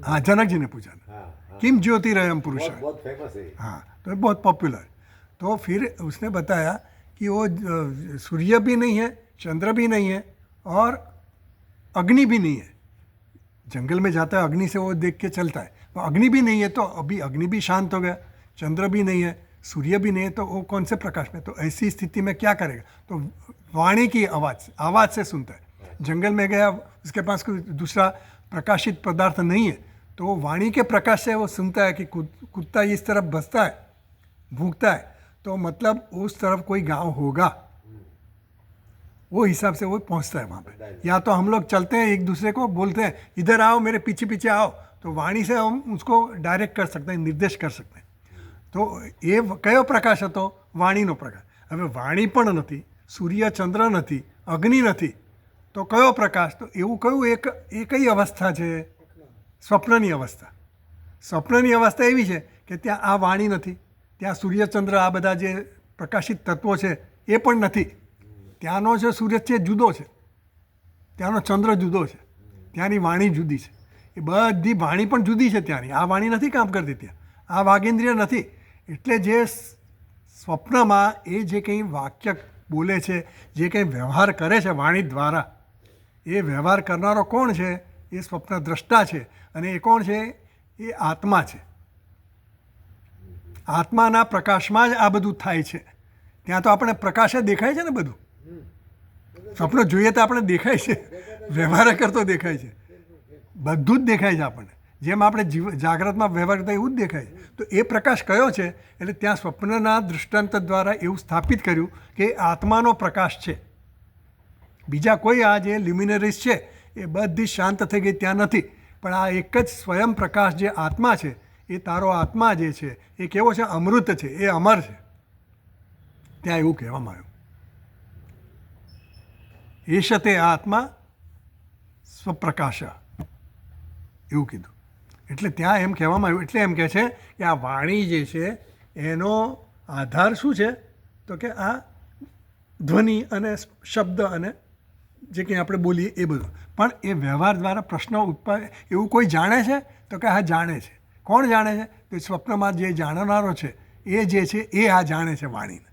हाँ, जनक जी ने पूछा था हाँ हाँ, किम ज्योतिरयम पुरुष बहुत बहुत फेमस है. हाँ, तो ये बहुत पॉपुलर. तो फिर उसने बताया कि वो सूर्य भी नहीं है, चंद्र भी नहीं है और अग्नि भी नहीं है. जंगल में जाता है, अग्नि से वो देख के चलता है. वो अग्नि भी नहीं है तो अभी अग्नि भी शांत हो गया, चंद्र भी नहीं है, सूर्य भी नहीं है, तो वो कौन से प्रकाश में? तो ऐसी स्थिति में क्या करेगा? तो वाणी की आवाज़ से सुनता है. जंगल में गया, उसके पास कोई दूसरा प्रकाशित पदार्थ नहीं है, तो वो वाणी के प्रकाश से वो सुनता है कि कुत्ता इस तरफ बसता है, भूखता है, तो मतलब उस तरफ कोई गांव होगा, वो हिसाब से वो पहुंचता है वहाँ पे. या तो हम लोग चलते हैं, एक दूसरे को बोलते हैं इधर आओ, मेरे पीछे पीछे आओ, तो वाणी से हम उसको डायरेक्ट कर सकते हैं, निर्देश कर सकते हैं. તો એ કયો પ્રકાશ હતો? વાણીનો પ્રકાશ. હવે વાણી પણ નથી, સૂર્ય ચંદ્ર નથી, અગ્નિ નથી, તો કયો પ્રકાશ? તો એવું કયું એ કઈ અવસ્થા છે? સ્વપ્નની અવસ્થા. સ્વપ્નની અવસ્થા એવી છે કે ત્યાં આ વાણી નથી, ત્યાં સૂર્યચંદ્ર આ બધા જે પ્રકાશિત તત્વો છે એ પણ નથી. ત્યાંનો જે સૂર્ય છે જુદો છે, ત્યાંનો ચંદ્ર જુદો છે, ત્યાંની વાણી જુદી છે, એ બધી વાણી પણ જુદી છે ત્યાંની. આ વાણી નથી કામ કરતી ત્યાં, આ વાગેન્દ્રિય નથી. એટલે જે સ્વપ્નમાં એ જે કંઈ વાક્ય બોલે છે, જે કંઈ વ્યવહાર કરે છે વાણી દ્વારા, એ વ્યવહાર કરનારો કોણ છે? એ સ્વપ્ન દ્રષ્ટા છે. અને એ કોણ છે? એ આત્મા છે. આત્માના પ્રકાશમાં જ આ બધું થાય છે. ત્યાં તો આપણે પ્રકાશ જ દેખાય છે ને, બધું સ્વપ્ન જોઈએ તો આપણે દેખાય છે, વ્યવહાર કરતો દેખાય છે, બધું જ દેખાય છે આપણને. જેમ આપણે જાગ્રતમાં વ્યવહાર કરતા એવું જ દેખાય. તો એ પ્રકાશ કયો છે? એટલે ત્યાં સ્વપ્નના દૃષ્ટાંત દ્વારા એવું સ્થાપિત કર્યું કે આત્માનો પ્રકાશ છે. બીજા કોઈ આ જે લ્યુમિનરીઝ છે એ બધી શાંત થઈ ગઈ, ત્યાં નથી. પણ આ એક જ સ્વયં પ્રકાશ જે આત્મા છે, એ તારો આત્મા જે છે એ કેવો છે? અમૃત છે, એ અમર છે. ત્યાં એવું કહેવામાં આવ્યું, એશ તે આત્મા સ્વપ્રકાશ, એવું કીધું. એટલે ત્યાં એમ કહેવામાં આવ્યું. એટલે એમ કહે છે કે આ વાણી જે છે એનો આધાર શું છે? તો કે આ ધ્વનિ અને શબ્દ અને જે કંઈ આપણે બોલીએ એ બધું. પણ એ વ્યવહાર દ્વારા પ્રશ્ન ઉત્પન્ન, એવું કોઈ જાણે છે? તો કે હા, જાણે છે. કોણ જાણે છે? તો સ્વપ્નમાં જે જાણનારો છે એ જે છે એ આ જાણે છે વાણીને.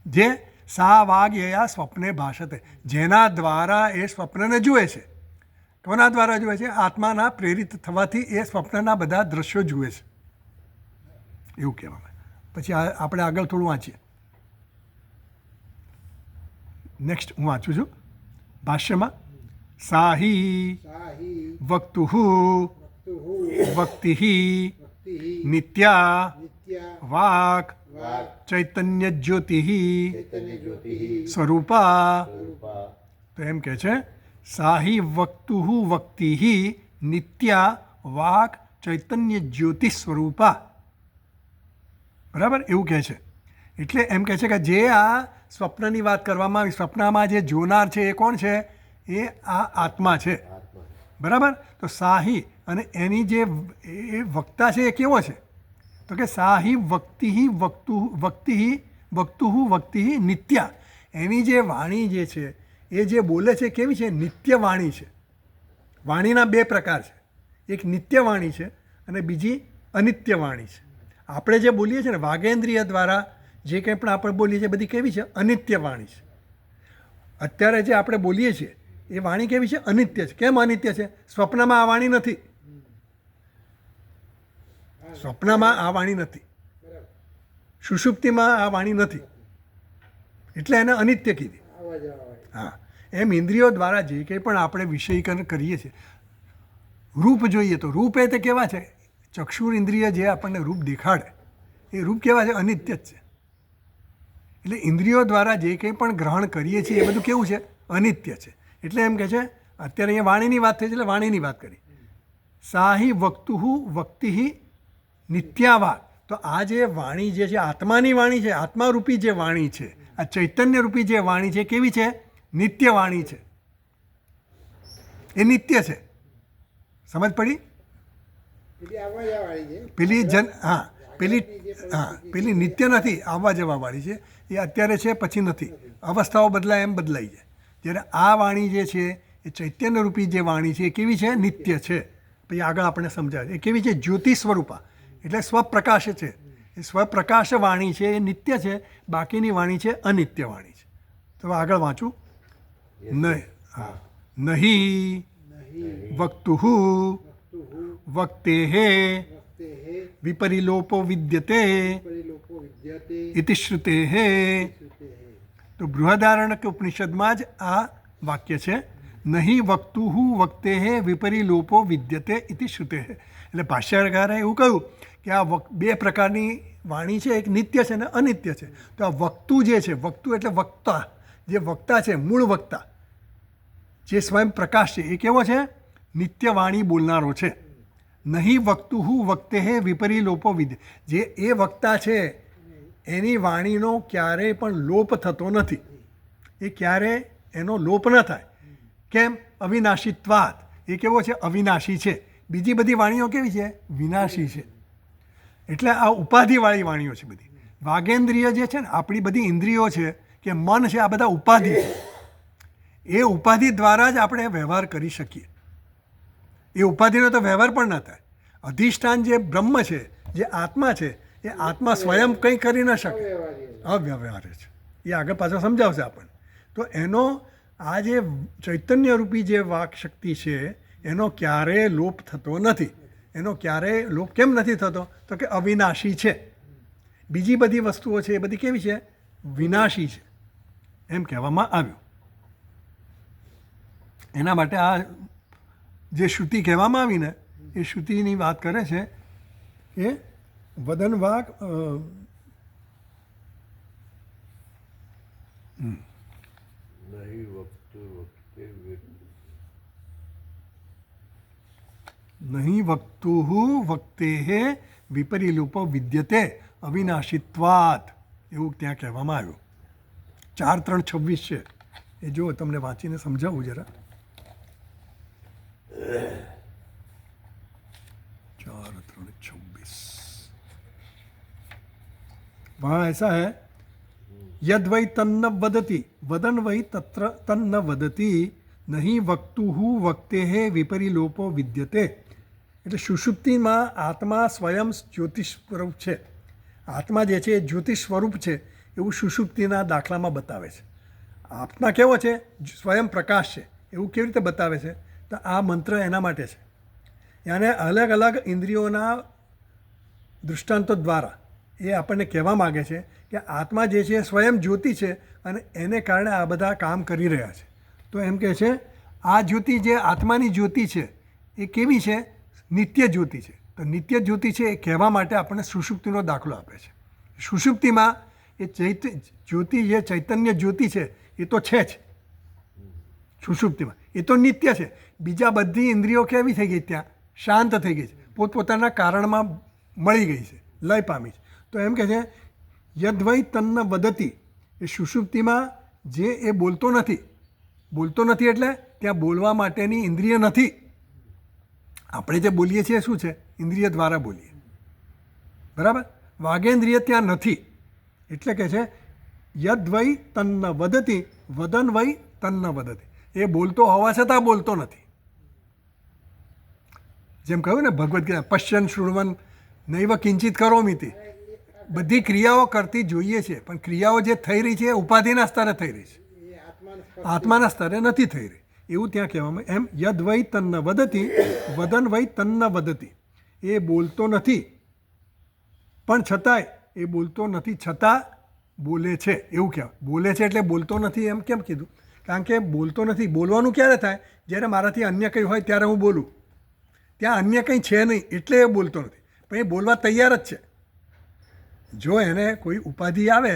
જે સા વાગ યયા સ્વપ્ને ભાષતે, જેના દ્વારા એ સ્વપ્નને જુએ છે. કોના દ્વારા જુએ છે? આત્માના પ્રેરિત થવાથી એ સ્વપ્નના બધા દ્રશ્યો જુએ છે, એવું કહેવામાં. પછી આપણે આગળ થોડું વાંચીએ. નેક્સ્ટ હું વાંચું છું ભાષ્યમાં. સાહી વક્તુઃ વક્તિઃ નિત્યા વાક ચૈતન્ય જ્યોતિઃ સ્વરૂપા. તો એમ કહે છે સાહી વક્તુઃ વક્તિઃ નિત્યા વાક ચૈતન્ય જ્યોતિ સ્વરૂપા. બરાબર, એવું કહે છે. એટલે એમ કહે છે કે જે આ સ્વપ્નની વાત કરવામાં આવી, સ્વપ્નમાં જે જોનાર છે એ કોણ છે? એ આ આત્મા છે. બરાબર. તો સાહી અને એની જે એ વક્તા છે એ કેવો છે? તો કે સાહી વક્તિઃ વક્તિઃ નિત્યા. એની જે વાણી જે છે એ જે બોલે છે કેવી છે? નિત્ય વાણી છે. વાણીના બે પ્રકાર છે, એક નિત્ય વાણી છે અને બીજી અનિત્ય વાણી છે. આપણે જે બોલીએ છીએ ને વાગેન્દ્રિય દ્વારા જે કંઈ પણ આપણે બોલીએ છીએ બધી કેવી છે? અનિત્ય વાણી છે. અત્યારે જે આપણે બોલીએ છીએ એ વાણી કેવી છે? અનિત્ય છે. કેમ અનિત્ય છે? સ્વપ્નમાં આ વાણી નથી. સ્વપ્નમાં આ વાણી નથી, બરાબર. સુષુપ્તિમાં આ વાણી નથી, એટલે એને અનિત્ય કીધી. આવા જવાવાળી. હા, એમ ઇન્દ્રિયો દ્વારા જે કંઈ પણ આપણે વિષયીકરણ કરીએ છીએ, રૂપ જોઈએ તો રૂપ એ તે કેવા છે? ચક્ષુર ઇન્દ્રિય જે આપણને રૂપ દેખાડે એ રૂપ કેવા છે? અનિત્ય જ છે. એટલે ઇન્દ્રિયો દ્વારા જે કંઈ પણ ગ્રહણ કરીએ છીએ એ બધું કેવું છે? અનિત્ય છે. એટલે એમ કહે છે, અત્યારે અહીંયા વાણીની વાત થઈ છે એટલે વાણીની વાત કરી. સાહી વક્તુહુ વક્તિહી નિત્યાવા. તો આ જે વાણી જે છે આત્માની વાણી છે, આત્મારૂપી જે વાણી છે, આ ચૈતન્યરૂપી જે વાણી છે કેવી છે? નિત્ય વાણી છે. એ નિત્ય છે. સમજ પડી? પેલી આવા જવાવાળી છે. પેલી પેલી નિત્ય નથી, આવવા જવાવાળી છે. એ અત્યારે છે પછી નથી, અવસ્થાઓ બદલાય એમ બદલાઈ જાય. જ્યારે આ વાણી જે છે એ ચૈતન્યરૂપી જે વાણી છે એ કેવી છે? નિત્ય છે. પછી આગળ આપણે સમજાવે એ કેવી છે? જ્યોતિ સ્વરૂપા, એટલે સ્વપ્રકાશ છે. એ સ્વપ્રકાશ વાણી છે એ નિત્ય છે, બાકીની વાણી છે અનિત્ય વાણી છે. તો આગળ વાંચું. નહીં, હા, નહીં વક્તુહુ વક્તેહે વક્તેહે વિપરિલોપો વિદ્યતે પરિલોકો વિદ્યતે ઇતિ શ્રુતેહે. શ્રુતેહે. તો બૃહદારણ્યક ઉપનિષદમાં જ આ વાક્ય છે. નહીં વક્તુહુ વક્તેહે વિપરિલોપો વિદ્યતે ઇતિ શ્રુતેહે. એટલે ભાષ્યકારે એવું કહ્યું કે આ બે પ્રકારની વાણી છે, એક નિત્ય છે અને અનિત્ય છે. તો આ વક્તુ જે છે, વક્તુ એટલે વક્તા, જે વક્તા છે, મૂળ વક્તા, જે સ્વયં પ્રકાશ છે, એ કેવો છે? નિત્ય વાણી બોલનારો છે. નહીં વક્તુહુ વક્તેહે વિપરિલોપો વિદ્ય. જે એ વક્તા છે એની વાણીનો ક્યારેય પણ લોપ થતો નથી. એ ક્યારે એનો લોપ ન થાય. કેમ? અવિનાશીત્વાત. એ કેવો છે? અવિનાશી છે. બીજી બધી વાણીઓ કેવી છે? વિનાશી છે. એટલે આ ઉપાધિવાળી વાણીઓ છે બધી. વાગેન્દ્રિય જે છે ને, આપણી બધી ઇન્દ્રિયો છે કે મન છે, આ બધા ઉપાધિ છે. એ ઉપાધિ દ્વારા જ આપણે વ્યવહાર કરી શકીએ. એ ઉપાધિનો તો વ્યવહાર પણ ન થાય. અધિષ્ઠાન જે બ્રહ્મ છે, જે આત્મા છે, એ આત્મા સ્વયં કંઈ કરી ન શકે, અવ્યવહાર છે. એ આગળ પાછળ સમજાવશે આપણને. તો એનો આ જે ચૈતન્યરૂપી જે વાક શક્તિ છે એનો ક્યારેય લોપ થતો નથી. એનો ક્યારેય લોપ કેમ નથી થતો? તો કે અવિનાશી છે. બીજી બધી વસ્તુઓ છે એ બધી કેવી છે? વિનાશી છે, એમ કહેવામાં આવ્યું. એના માટે આ જે શ્રુતિ કહેવામાં આવી ને, એ શ્રુતિની વાત કરે છે એ વદન વાક નહીં વક્તુ વક્તે નહીં વક્તુહુ વક્તેહે વિપરિલોપો વિદ્યતે અવિનાશિત્વાત, એવું ત્યાં કહેવામાં આવ્યું. 4:3:26 છે એ જો તમને વાંચીને સમજાવું જરા. 4:3:26 वहाँ ऐसा है, यद वै तन्न वदति वदन वै तत्र तन्न वदति नहीं वक्तुहु वक्तेः विपरिलोपो विद्यते. એટલે સુષુપ્તિમાં આત્મા સ્વયં જ્યોતિષ સ્વરૂપ છે. આત્મા જે છે એ જ્યોતિષ સ્વરૂપ છે એવું સુષુપ્તિના દાખલામાં બતાવે છે. આત્મા કેવો છે? સ્વયં પ્રકાશ છે એવું કેવી રીતે બતાવે છે? તો આ મંત્ર એના માટે છે. યાને અલગ અલગ ઇન્દ્રિયોના દૃષ્ટાંતો દ્વારા એ આપણને કહેવા માગે છે કે આત્મા જે છે સ્વયં જ્યોતિ છે અને એને કારણે આ બધા કામ કરી રહ્યા છે. તો એમ કહે છે આ જ્યોતિ જે આત્માની જ્યોતિ છે એ કેવી છે? નિત્ય જ્યોતિ છે. તો નિત્ય જ્યોતિ છે એ કહેવા માટે આપણને સુષુપ્તિનો દાખલો આપે છે. સુષુપ્તિમાં એ જ્યોતિ જે ચૈતન્ય જ્યોતિ છે એ તો છે જ સુષુપ્તિમાં, એ તો નિત્ય છે. બીજા બધી ઇન્દ્રિયો કેવી થઈ ગઈ? ત્યાં શાંત થઈ ગઈ છે, પોતપોતાના કારણમાં મળી ગઈ છે, લય પામી છે. તો એમ કહે છે યદ્વૈ તન્ન વદતિ, એ સુષુપ્તિમાં જે એ બોલતો નથી એટલે ત્યાં બોલવા માટેની ઇન્દ્રિય નથી. આપણે જે બોલીએ છીએ શું છે? ઇન્દ્રિય દ્વારા બોલીએ, બરાબર? વાગેન્દ્રિય ત્યાં નથી. એટલે કે છે યદ્વૈ તન્ન વદતિ વદન વૈ તન્ન વદતિ. એ બોલતો હોવા છતાં બોલતો નથી. જેમ કહ્યું ને ભગવદ્ ગીતા, પશ્યન શૃણવન નૈવ કિંચિત કરોમિતિ. બધી ક્રિયાઓ કરતી જોઈએ છે, પણ ક્રિયાઓ જે થઈ રહી છે એ ઉપાધિના સ્તરે થઈ રહી છે, એ આત્માને આત્માના સ્તરે નથી થઈ રહી. એવું ત્યાં કહેવામાં એમ યદ વૈ તન્ન વદતી વદન વૈ તન્ન વદતી. એ બોલતો નથી પણ છતાંય એ બોલતો નથી છતાં બોલે છે એવું કહેવાય. બોલે છે એટલે બોલતો નથી એમ કેમ કીધું? કારણ કે બોલતો નથી. બોલવાનું ક્યારે થાય? જ્યારે મારાથી અન્ય કંઈ હોય ત્યારે હું બોલું. ત્યાં અન્ય કંઈ છે નહીં એટલે એ બોલતો નથી, પણ એ બોલવા તૈયાર જ છે. જો એને કોઈ ઉપાધિ આવે,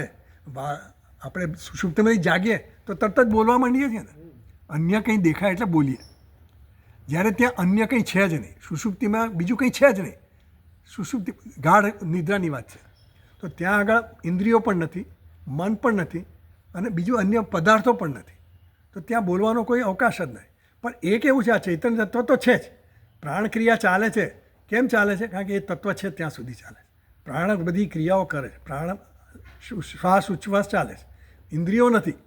આપણે સુષુપ્તિમાંથી જાગીએ તો તરત જ બોલવા માંડીએ છીએ ને. અન્ય કંઈ દેખાય એટલે બોલીએ. જ્યારે ત્યાં અન્ય કંઈ છે જ નહીં, સુષુપ્તિમાં બીજું કંઈ છે જ નહીં, સુષુપ્તિ ગાઢ નિદ્રાની વાત છે, તો ત્યાં આગળ ઇન્દ્રિયો પણ નથી, મન પણ નથી અને બીજું અન્ય પદાર્થો પણ નથી, તો ત્યાં બોલવાનો કોઈ અવકાશ જ નહીં. પણ એ કેવું છે, આ ચૈતન્ય તત્વ તો છે જ. પ્રાણક્રિયા ચાલે છે. કેમ ચાલે છે? કારણ કે એ તત્વ છે ત્યાં સુધી ચાલે છે. પ્રાણ બધી ક્રિયાઓ કરે છે. પ્રાણ શ્વાસ ઉચ્છ્વાસ ચાલે છે. ઇન્દ્રિયો નથી,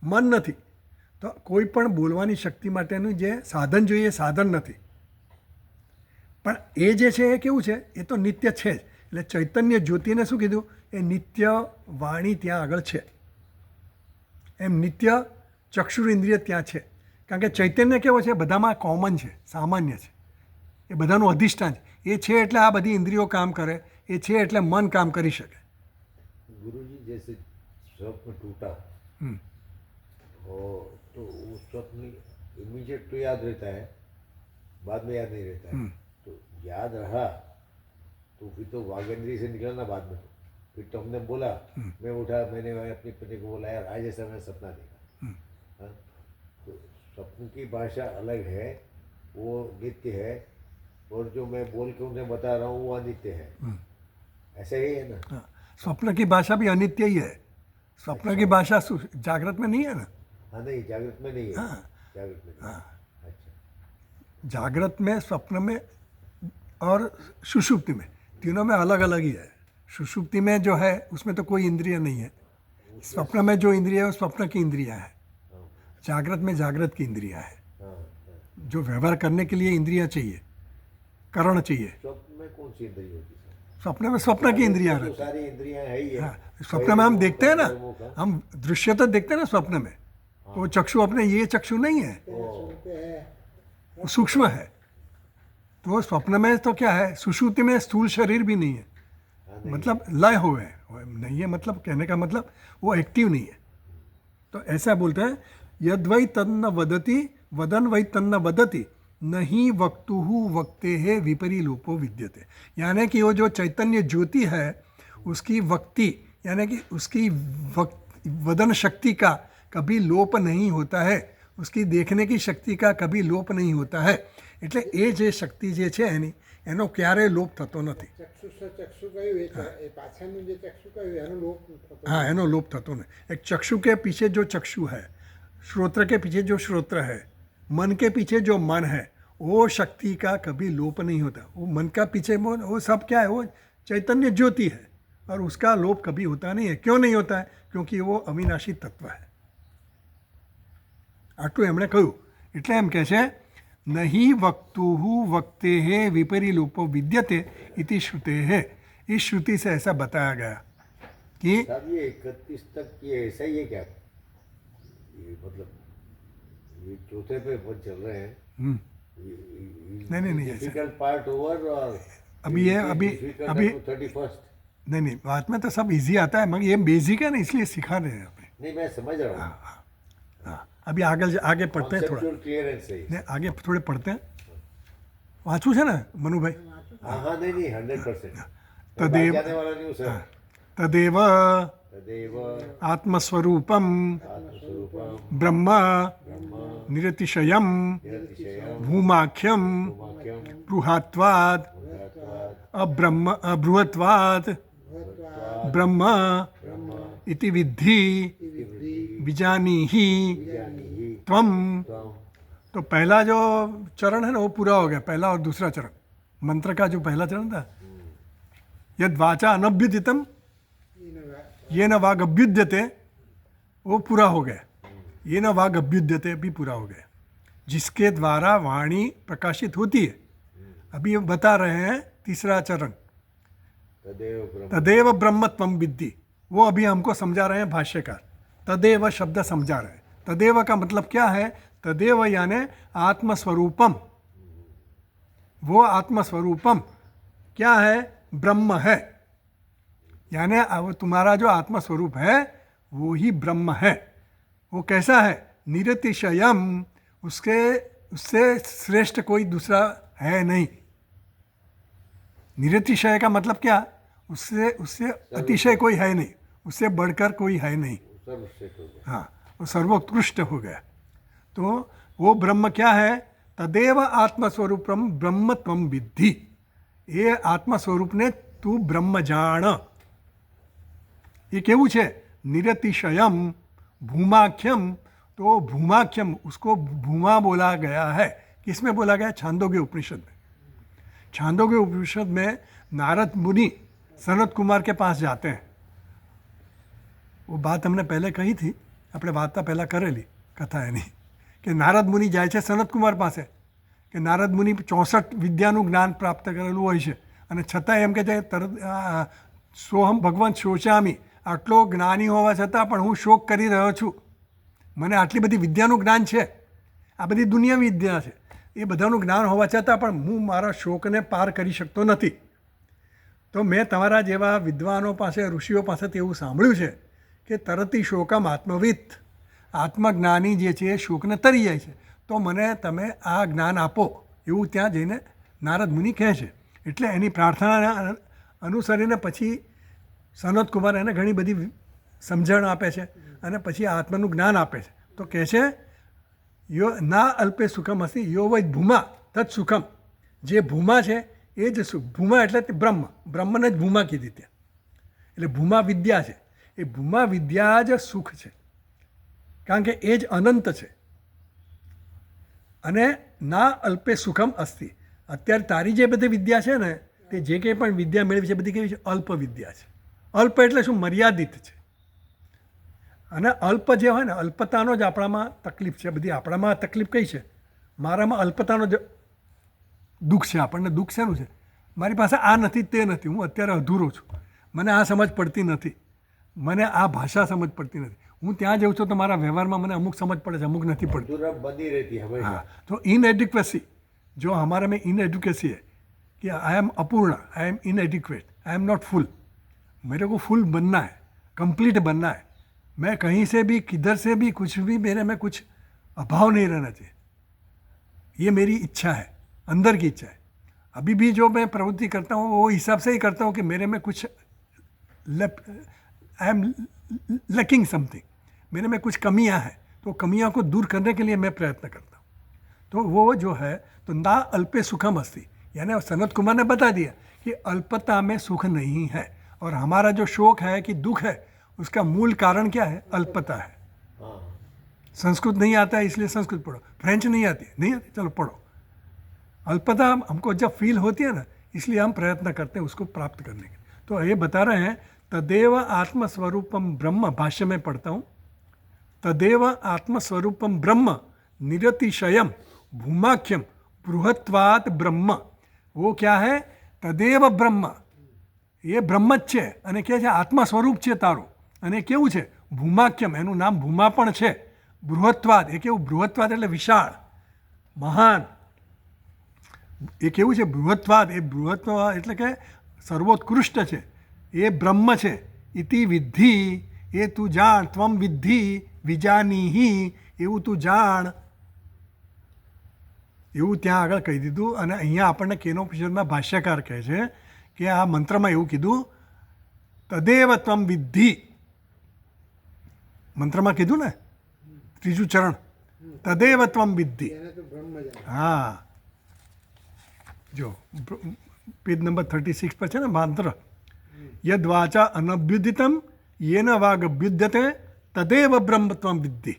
મન નથી, તો કોઈ પણ બોલવાની શક્તિ માટેનું જે સાધન જોઈએ સાધન નથી. પણ એ જે છે એ કેવું છે? એ તો નિત્ય છે જ. એટલે ચૈતન્ય જ્યોતિને શું કીધું? એ નિત્ય વાણી ત્યાં આગળ છે. એમ નિત્ય ચક્ષુર ઇન્દ્રિય ત્યાં છે. કારણ કે ચૈતન્ય કેવો છે? બધામાં કોમન છે, સામાન્ય છે, એ બધાનું અધિષ્ઠાન છે. એ છે એટલે આ બધી ઇન્દ્રિયો કામ કરે, એ છે એટલે મન કામ કરી શકે. गुरुजी जैसे स्वप्न टूटा और तो उस स्वप्न इमीडिएट तो याद रहता है, बाद में याद नहीं रहता है. तो याद रहा तो फिर तो वागेंद्री से निकलना बाद में. फिर तो हमने बोला, मैं उठा, मैंने अपनी पत्नी को बोला यार आज ऐसा मैंने सपना देखा. हाँ? तो स्वप्न की भाषा अलग है, वो नित्य है, और जो मैं बोल के उन्हें बता रहा हूँ वो अनित्य है. ऐसा ही है ना? हाँ, स्वप्न की भाषा भी अनित्य ही है. स्वप्न की भाषा जागृत में नहीं है ना. हाँ नहीं, जागृत में नहीं है. हाँ. जागृत में नहीं. अच्छा. जागृत में, स्वप्न में और सुषुप्ति में, तीनों में अलग अलग ही है. सुषुप्ति में जो है उसमें तो कोई इंद्रिय नहीं है. स्वप्न में जो इंद्रिय है वो स्वप्न की इंद्रियां है. जागृत में जागृत की इंद्रियां है. हाँ, हाँ. जो व्यवहार करने के लिए इंद्रियां चाहिए, करण चाहिए. स्वप्न में कौन सी इंद्रिय होती है? स्वप्न में स्वप्न की इंद्रियां तो रहती सारी इंद्रियां है ही है. हैं. स्वप्न में हम देखते हैं ना, हम दृश्य तो देखते हैं ना स्वप्न में, तो वो चक्षु अपने ये चक्षु नहीं है, सुनते हैं. वो सूक्ष्म है. तो स्वप्न में तो क्या है? सुषुप्ति में स्थूल शरीर भी नहीं है, मतलब लय हुए नहीं है, मतलब कहने का मतलब वो एक्टिव नहीं है. तो ऐसा बोलते हैं यद वै तन्न वदति वदन वै तन्न वदति नहीं वक्तुहु वक्ते है विपरीलोपो विद्यते. यानी कि वो जो चैतन्य ज्योति है उसकी वक्ति यानी कि उसकी वदन शक्ति का कभी लोप नहीं होता है, उसकी देखने की शक्ति का कभी लोप नहीं होता है. એટલે એ જે શક્તિ જે છે એનો ક્યારેય લોપ થતો નથી. ચક્ષુ કહ્યું એ પાછળનું જે ચક્ષુ કહ્યું એનો લોપ થતો. हाँ, એનો લોપ થતો नहीं. एक चक्षु के पीछे जो चक्षु है, श्रोत्र के पीछे जो श्रोत्र है, मन के पीछे जो मन है, वो शक्ति का कभी लोप नहीं होता. वो मन का पीछे वो सब क्या है? वो चैतन्य ज्योति है और उसका लोप कभी होता नहीं है. क्यों नहीं होता है? क्योंकि वो अविनाशी तत्व है. આટલું એમણે કહ્યું. એટલે એમ કહે છે नहीं वक्तुहु वक्ते है विपरीलोपो विद्यते इति श्रुते है. इस श्रुति से ऐसा बताया गया कि साहब ये 31 तक ये ऐसा ही है क्या? ये मतलब ये चौथे पे बहुत चल रहे हैं. नहीं, ऐसा डिफिकल्ट पार्ट ओवर और अभी 31st. नहीं, बात में तो सब इजी आता है, मगर ये बेसिक है ना, इसलिए सिखा रहे हैं अपने. नहीं मैं समझ रहा हूँ. हाँ, अभी आगे पढ़ते हैं थोड़ा. Conceptual clearance है. नहीं, आगे थोड़े पढ़ते हैं. वाँचू है ना मनुभाई? हाँ नहीं 100%. तदेव जाने वाला नहीं हूँ सर. तदेव तदेव आत्मस्वरूपम आत्मस्वरूपम ब्रह्म निरतिशयम निरतिशयम भूमाख्यम वाक्यम बृहत्वात् भगवत्वात् बृहत्वात् ब्रह्म इति विद्धि विजानीहि त्वम. तो पहला जो चरण है ना वो पूरा हो गया, पहला और दूसरा चरण. मंत्र का जो पहला चरण था, यद वाचा अनभ्युदितम ये न वाग अभ्युद्यते, वो पूरा हो गया. ये न वाग अभ्युद्यते भी पूरा हो गया, जिसके द्वारा वाणी प्रकाशित होती है. अभी ये बता रहे हैं तीसरा चरण, तदेव ब्रह्म तदेव ब्रह्मत्वम विद्धि, वो अभी हमको समझा रहे हैं भाष्यकार। तदेव शब्द समझा रहे हैं। तदेव का मतलब क्या है? तदेव यानी आत्मस्वरूपम, वो आत्मस्वरूपम क्या है? ब्रह्म है। यानी अब तुम्हारा जो आत्मस्वरूप है वो ही ब्रह्म है। वो कैसा है? निरतिशयम, उससे श्रेष्ठ कोई दूसरा है नहीं। निरतिशय का मतलब क्या? उससे अतिशय कोई है नहीं, उससे बढ़कर कोई है नहीं। सर्वश्रेष्ठ हो गया। हाँ, वो सर्वोत्कृष्ट हो गया। तो वो ब्रह्म क्या है? तदेव आत्मस्वरूपम ब्रह्मत्वम विद्धि, ये आत्मा સ્વરૂપને તું બ્રહ્મ જાણ। ये કેવું છે? निरतिशयम भूमाख्यम, तो भूमाख्यम उसको भूमा बोला गया है। किसमें बोला गया? छांदोग्य उपनिषद में। छांदोग्य उपनिषद में नारद मुनि सनत कुमार के पास जाते हैं। वो बात हमने पहले कही थी, આપણે વાર્તા પહેલાં કરેલી કથા એની, કે નારદ મુનિ જાય છે સનત કુમાર પાસે, કે નારદ મુનિ 64 વિદ્યાનું જ્ઞાન પ્રાપ્ત કરેલું હોય છે અને છતાં એમ કે છે તરત સોહમ ભગવાન શોચામી, આટલો જ્ઞાની હોવા છતાં પણ હું શોક કરી રહ્યો છું। મને આટલી બધી વિદ્યાનું જ્ઞાન છે, આ બધી દુનિયા વિદ્યા છે, એ બધાનું જ્ઞાન હોવા છતાં પણ હું મારા શોકને પાર કરી શકતો નથી। તો મેં તમારા જેવા વિદ્વાનો પાસે, ઋષિઓ પાસેથી એવું સાંભળ્યું છે કે તરતી શોકમ આત્મવિત, આત્મજ્ઞાની જે છે એ શોકને તરી જાય છે। તો મને તમે આ જ્ઞાન આપો, એવું ત્યાં જઈને નારદ મુનિ કહે છે। એટલે એની પ્રાર્થના અનુસરીને પછી સનત કુમાર એને ઘણી બધી સમજણ આપે છે અને પછી આત્માનું જ્ઞાન આપે છે। તો કહે છે યો ના અલ્પે સુખમ હસી યો વૈ ભૂમા તત્ સુખમ, જે ભૂમા છે એ જ સુખ। ભૂમા એટલે તે બ્રહ્મ, બ્રહ્મને જ ભૂમા કીધી ત્યાં, એટલે ભૂમા વિદ્યા છે। એ ભૂમા વિદ્યા જ સુખ છે, કારણ કે એ જ અનંત છે। અને ના અલ્પે સુખમ અસ્તિ, અત્યારે તારી જે બધી વિદ્યા છે ને, તે જે કંઈ પણ વિદ્યા મેળવી છે બધી કેવી છે? અલ્પ વિદ્યા છે। અલ્પ એટલે શું? મર્યાદિત છે। અને અલ્પ જે હોય ને, અલ્પતાનો જ આપણામાં તકલીફ છે બધી। આપણામાં તકલીફ કઈ છે? મારામાં અલ્પતાનો જ દુઃખ છે। આપણને દુઃખ શેનું છે? મારી પાસે આ નથી, તે નથી, હું અત્યારે અધૂરો છું, મને આ સમજ પડતી નથી, મને આ ભાષા સમજ પડતી નથી। હું ત્યાં જાઉં છું તો મારા વ્યવહારમાં મને અમુક સમજ પડે છે, અમુક નથી પડતી। दुर्लभ बनी रहती है हमेशा। हाँ, तो इनएडिक्वेसी, जो हमारे में इनएडुकेसी है कि आई एम अपूर्ण, I am इनएडिक्वेट, I am not full, मेरे को फुल बनना है, कंप्लीट बनना है। मैं कहीं से भी, किधर से भी, कुछ भी मेरे में कुछ अभाव नहीं रहना चाहिए, ये मेरी इच्छा है, अंदर की इच्छा है। अभी भी जो मैं प्रवृत्ति करता हूँ वो हिसाब से ही करता हूँ कि मेरे में कुछ आई एम लैकिंग समथिंग, मेरे में कुछ कमियां हैं, तो कमियों को दूर करने के लिए मैं प्रयत्न करता हूँ। तो वो जो है, तो ना अल्पे सुखम अस्ति, यानी सनत कुमार ने बता दिया कि अल्पता में सुख नहीं है। और हमारा जो शोक है कि दुख है, उसका मूल कारण क्या है? अल्पता है। हाँ, संस्कृत नहीं आता है इसलिए संस्कृत पढ़ो, फ्रेंच नहीं आती, चलो पढ़ो। अल्पता हमको जब फील होती है ना, इसलिए हम प्रयत्न करते हैं उसको प्राप्त करने के। तो ये बता रहे हैं तदेव आत्मस्वरूपम ब्रह्म, भाष्य में पढ़ता हूँ, तदेव आत्मस्वरूपम ब्रह्म निरतिशयम भूमाख्यम बृहत्वात् ब्रह्म। वो क्या है? तदेव ब्रह्म, એ બ્રહ્મ જ છે અને કહે છે આત્મા સ્વરૂપ છે તારું, અને કેવું છે? ભૂમાખ્યમ, એનું નામ ભૂમા પણ છે। બૃહત્વાદ, એ કેવું? બૃહત્વાદ એટલે વિશાળ, મહાન। એ કેવું છે? બૃહત્વાદ, એ બૃહત્વાદ એટલે કે સર્વોત્કૃષ્ટ છે, એ બ્રહ્મ છે। ઇતિ વિદ્ધિ, એ તું જાણ, ત્વમ વિદ્ધિ વિજાનીહી, એવું તું જાણ, એવું ત્યાં આગળ કહી દીધું। અને અહીંયા આપણને કેનોપનિષદમાં ભાષ્યકાર કહે છે કે આ મંત્રમાં એવું કીધું, તદેવ ત્વમ વિદ્ધિ, મંત્રમાં કીધું ને, ત્રીજું ચરણ, તદેવ ત્વમ વિદ્ધિ। એને તો બ્રહ્મ જાણે। હા, જો પેજ નંબર 36 પર છે ને મંત્ર, યદ વાચા અનભ્યુદિતમ येन वाग अभ्युद्यते तदेव ब्रह्म त्वम विद्धि,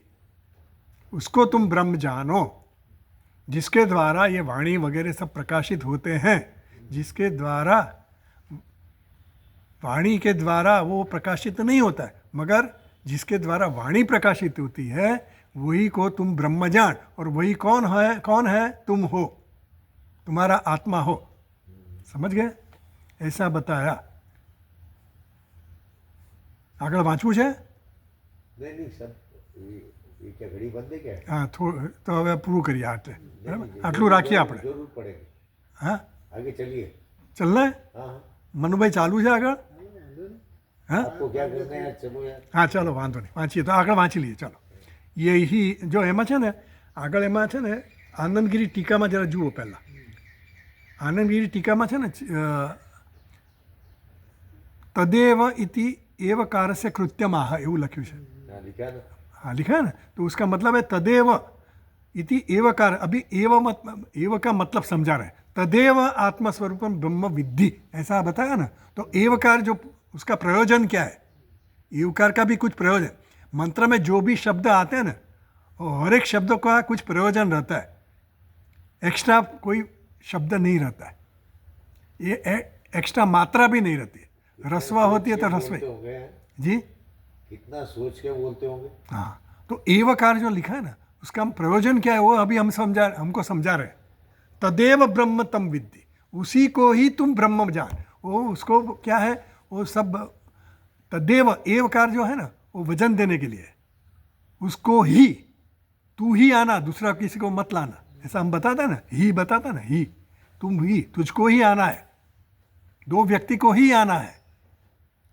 उसको तुम ब्रह्म जानो, जिसके द्वारा ये वाणी वगैरह सब प्रकाशित होते हैं, जिसके द्वारा, वाणी के द्वारा वो प्रकाशित नहीं होता है, मगर जिसके द्वारा वाणी प्रकाशित होती है वही को तुम ब्रह्म जान। और वही कौन है? कौन है? तुम हो, तुम्हारा आत्मा हो। समझ गए? ऐसा बताया। આગળ વાંચવું છે? नहीं नहीं सब ये क्या घड़ी बंद है क्या? હા તો હવે પૂરું કરીએ આટલે બરાબર, नहीं, આટલું રાખીએ આપણે. जरूर पड़ेगी. હા आगे चलिए. ચલને हाँ हाँ. મનુભાઈ ચાલુ છે આગળ? હા आपको क्या करना है यार, चलो यार. હા ચાલો વાંધો નહીં, વાંચીએ તો આગળ વાંચી લઈએ. ચાલો યહી જો એમાં છે ને આગળ એમાં છે ને આનંદગીરી ટીકામાં જરા જુઓ પહેલાં. આનંદગીરી ટીકામાં છે ને તદેવ ઇતિ એવકારસ્ય કૃત્યમાહ એવું લખ્યું છે. हाँ लिखा ना. हाँ लिखा है ना, तो उसका मतलब है तदेव इति एवकार. अभी एव का मतलब समझा रहे हैं. तदेव आत्मस्वरूपम ब्रह्म विद्धि ऐसा बताया ना, तो एवकार जो उसका प्रयोजन क्या है, एवकार का भी कुछ प्रयोजन. मंत्र में जो भी शब्द आते हैं ना, वो हर एक शब्द का कुछ प्रयोजन रहता है, एक्स्ट्रा कोई शब्द नहीं रहता है, ये एक्स्ट्रा मात्रा भी नहीं रहती है. रस्वा होती है तो रस्वे बोलते होंगे, जी. कितना सोच के बोलते होंगे. हाँ, तो एवकार जो लिखा है ना, उसका प्रयोजन क्या है वो अभी हमको समझा रहे हैं. तदेव ब्रह्म तम विद्धि, उसी को ही तुम ब्रह्म जान. वो उसको क्या है, वो सब तदेव एवकार जो है ना, वो वजन देने के लिए है. उसको ही, तू ही आना, दूसरा किसी को मत लाना, ऐसा हम बताते हैं ना, ही बताता ना, ही तुम ही, तुझको ही आना है, दो व्यक्ति को ही आना है,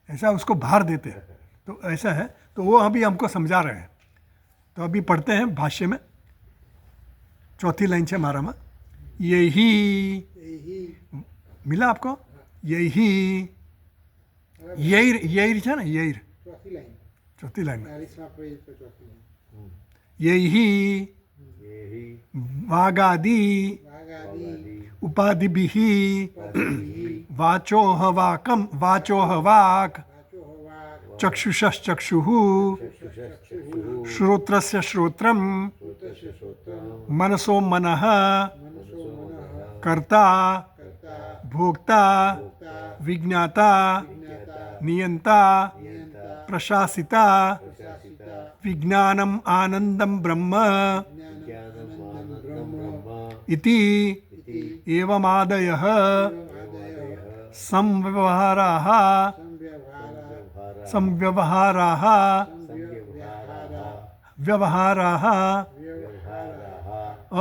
ऐसा उसको भार देते हैं. तो ऐसा है, तो वो अभी हमको समझा रहे हैं. तो अभी पढ़ते हैं भाष्य में, चौथी लाइन से हमारा में यही यही मिला आपको. यही यैर यैर है ना, यैर ચોથી લાઈન चौथी लाइन में 40માં પેજ પર ચોથી લાઈન. यही यही वागादि વાગાદી उपाधिभिः પદવી वाचोह वाकम वाचोह वाक् વાચો હવા चक्षुषश्चक्षुः चक्षुः श्रोत्रस्य श्रोत्रं શ્રોતસ્ય શ્રોત્રમ मनसो मनः મનસો મનઃ कर्ता કર્તા भोक्ता ભોક્તા विज्ञाता જ્ઞાતા नियंता નિયંતા प्रशासिता પ્રશાસિતા विज्ञानम आनंदम ब्रह्म જ્ઞાનમ આનંદમ બ્રહ્મ इति ઇતિ एवमादयः આદયઃ संव्यवहाराः સંવ્યવહારા संव्यवहाराः સંવ્યવહારા व्यवहाराः વ્યવહારા